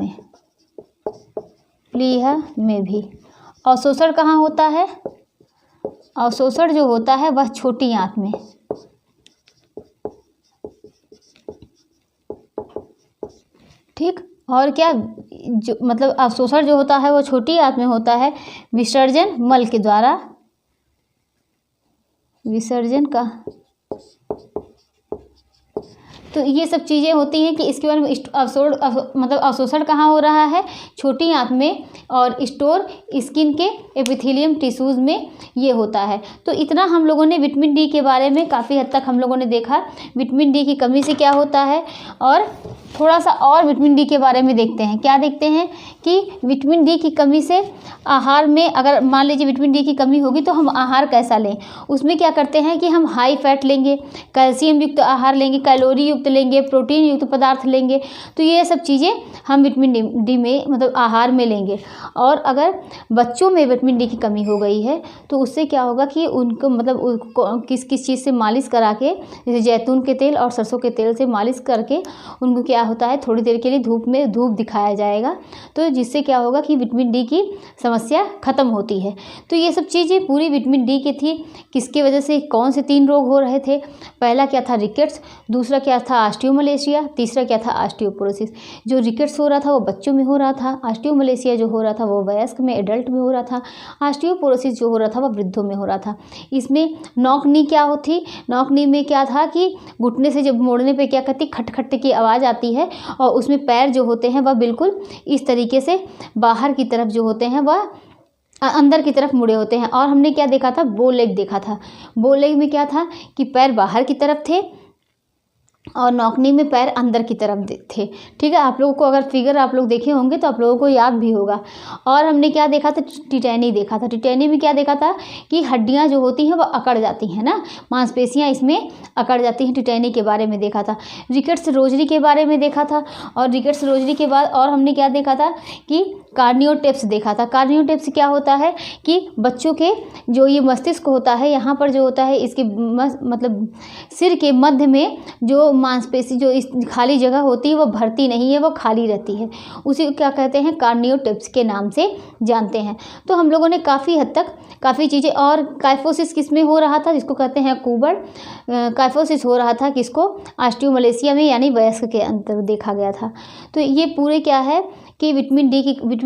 में भी। अवशोषण कहाँ होता है, अवशोषण जो होता है वह छोटी आंत में। ठीक, और क्या जो मतलब अवशोषण जो होता है वो छोटी आंत में होता है। विसर्जन मल के द्वारा, विसर्जन का, तो ये सब चीज़ें होती हैं कि इसके बारे में अवशोषण कहाँ हो रहा है, छोटी आंत में, और स्टोर स्किन के एपिथेलियम टिश्यूज में ये होता है। तो इतना हम लोगों ने विटामिन डी के बारे में काफ़ी हद तक हम लोगों ने देखा, विटामिन डी की कमी से क्या होता है। और थोड़ा सा और विटामिन डी के बारे में देखते हैं। क्या देखते हैं कि विटामिन डी की कमी से आहार में, अगर मान लीजिए विटामिन डी की कमी होगी तो हम आहार कैसा लें। उसमें क्या करते हैं कि हम हाई फैट लेंगे, कैल्शियम युक्त आहार लेंगे, कैलोरी युक्त लेंगे, प्रोटीन युक्त पदार्थ लेंगे। तो ये सब चीज़ें हम विटामिन डी में मतलब आहार में लेंगे। और अगर बच्चों में विटामिन डी की कमी हो गई है तो उससे क्या होगा कि उनको मतलब किस चीज़ से मालिश करा के, जैसे जैतून के तेल और सरसों के तेल से मालिश करके उनको क्या होता है, थोड़ी देर के लिए धूप दिखाया जाएगा। तो जिससे क्या होगा कि विटामिन डी की समस्या ख़त्म होती है। तो ये सब चीज़ें पूरी विटामिन डी की थी। किसके वजह से कौन से 3 रोग हो रहे थे, पहला क्या था रिकेट्स, दूसरा क्या था ऑस्टियोमलेशिया, तीसरा क्या था ऑस्टियोपोरोसिस। जो रिकेट्स हो रहा था वो बच्चों में हो रहा था, ऑस्टियोमलेशिया जो हो रहा था वो वयस्क में, एडल्ट में हो रहा था, ऑस्टियोपोरोसिस जो हो रहा था वो वृद्धों में हो रहा था। इसमें नॉक नी क्या होती, नॉक नी में क्या था कि घुटने से जब मोड़ने पे क्या कहती, खट खट की आवाज़ आती है, और उसमें पैर जो होते हैं वह बिल्कुल इस तरीके से बाहर की तरफ जो होते हैं वह अंदर की तरफ मुड़े होते हैं। और हमने क्या देखा था, बो लेग देखा था। बो लेग में क्या था कि पैर बाहर की तरफ थे और नॉकनी में पैर अंदर की तरफ थे। ठीक है, आप लोगों को अगर फिगर आप लोग देखे होंगे तो आप लोगों को याद भी होगा। और हमने क्या देखा था, टिटैनी देखा था। टिटैनी में क्या देखा था कि हड्डियां जो होती हैं वो अकड़ जाती हैं ना, मांसपेशियां इसमें अकड़ जाती हैं। टिटैनी के बारे में देखा था। रिकेट्स रोजरी के बारे में देखा था। और रिकेट्स रोजरी के बाद और हमने क्या देखा था कि कार्नियोटेप्स देखा था। कार्नियोटेप्स क्या होता है कि बच्चों के जो ये मस्तिष्क होता है, यहाँ पर जो होता है इसके मतलब सिर के मध्य में जो मांसपेशी जो इस खाली जगह होती है वो भरती नहीं है, वो खाली रहती है। उसी को क्या कहते हैं, कार्नियोटेप्स के नाम से जानते हैं। तो हम लोगों ने काफ़ी हद तक काफ़ी चीज़ें। और काइफोसिस किस में हो रहा था, जिसको कहते हैं कुबड़ काइफोसिस हो रहा था, किसको, ऑस्टियोमलेशिया में, यानी वयस्क के अंतर देखा गया था। तो ये पूरे क्या है कि विटामिन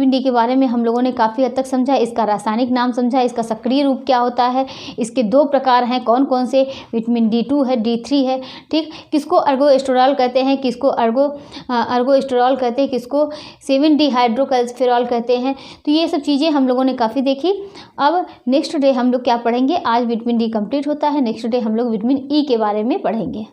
डी के बारे में हम लोगों ने काफ़ी हद तक समझा, इसका रासायनिक नाम समझा, इसका सक्रिय रूप क्या होता है, इसके 2 प्रकार हैं, कौन कौन से, विटामिन D2 है, D3 है, ठीक। किसको अर्गोएस्टेरॉल कहते हैं, किसको अर्गोएस्टेरॉल कहते हैं, किसको 7 डिहाइड्रोकैल्सिफेरॉल कहते हैं। तो ये सब चीज़ें हम लोगों ने काफ़ी देखी। अब नेक्स्ट डे हम लोग क्या पढ़ेंगे, आज विटामिन डी कंप्लीट होता है, नेक्स्ट डे हम लोग विटामिन ई के बारे में पढ़ेंगे।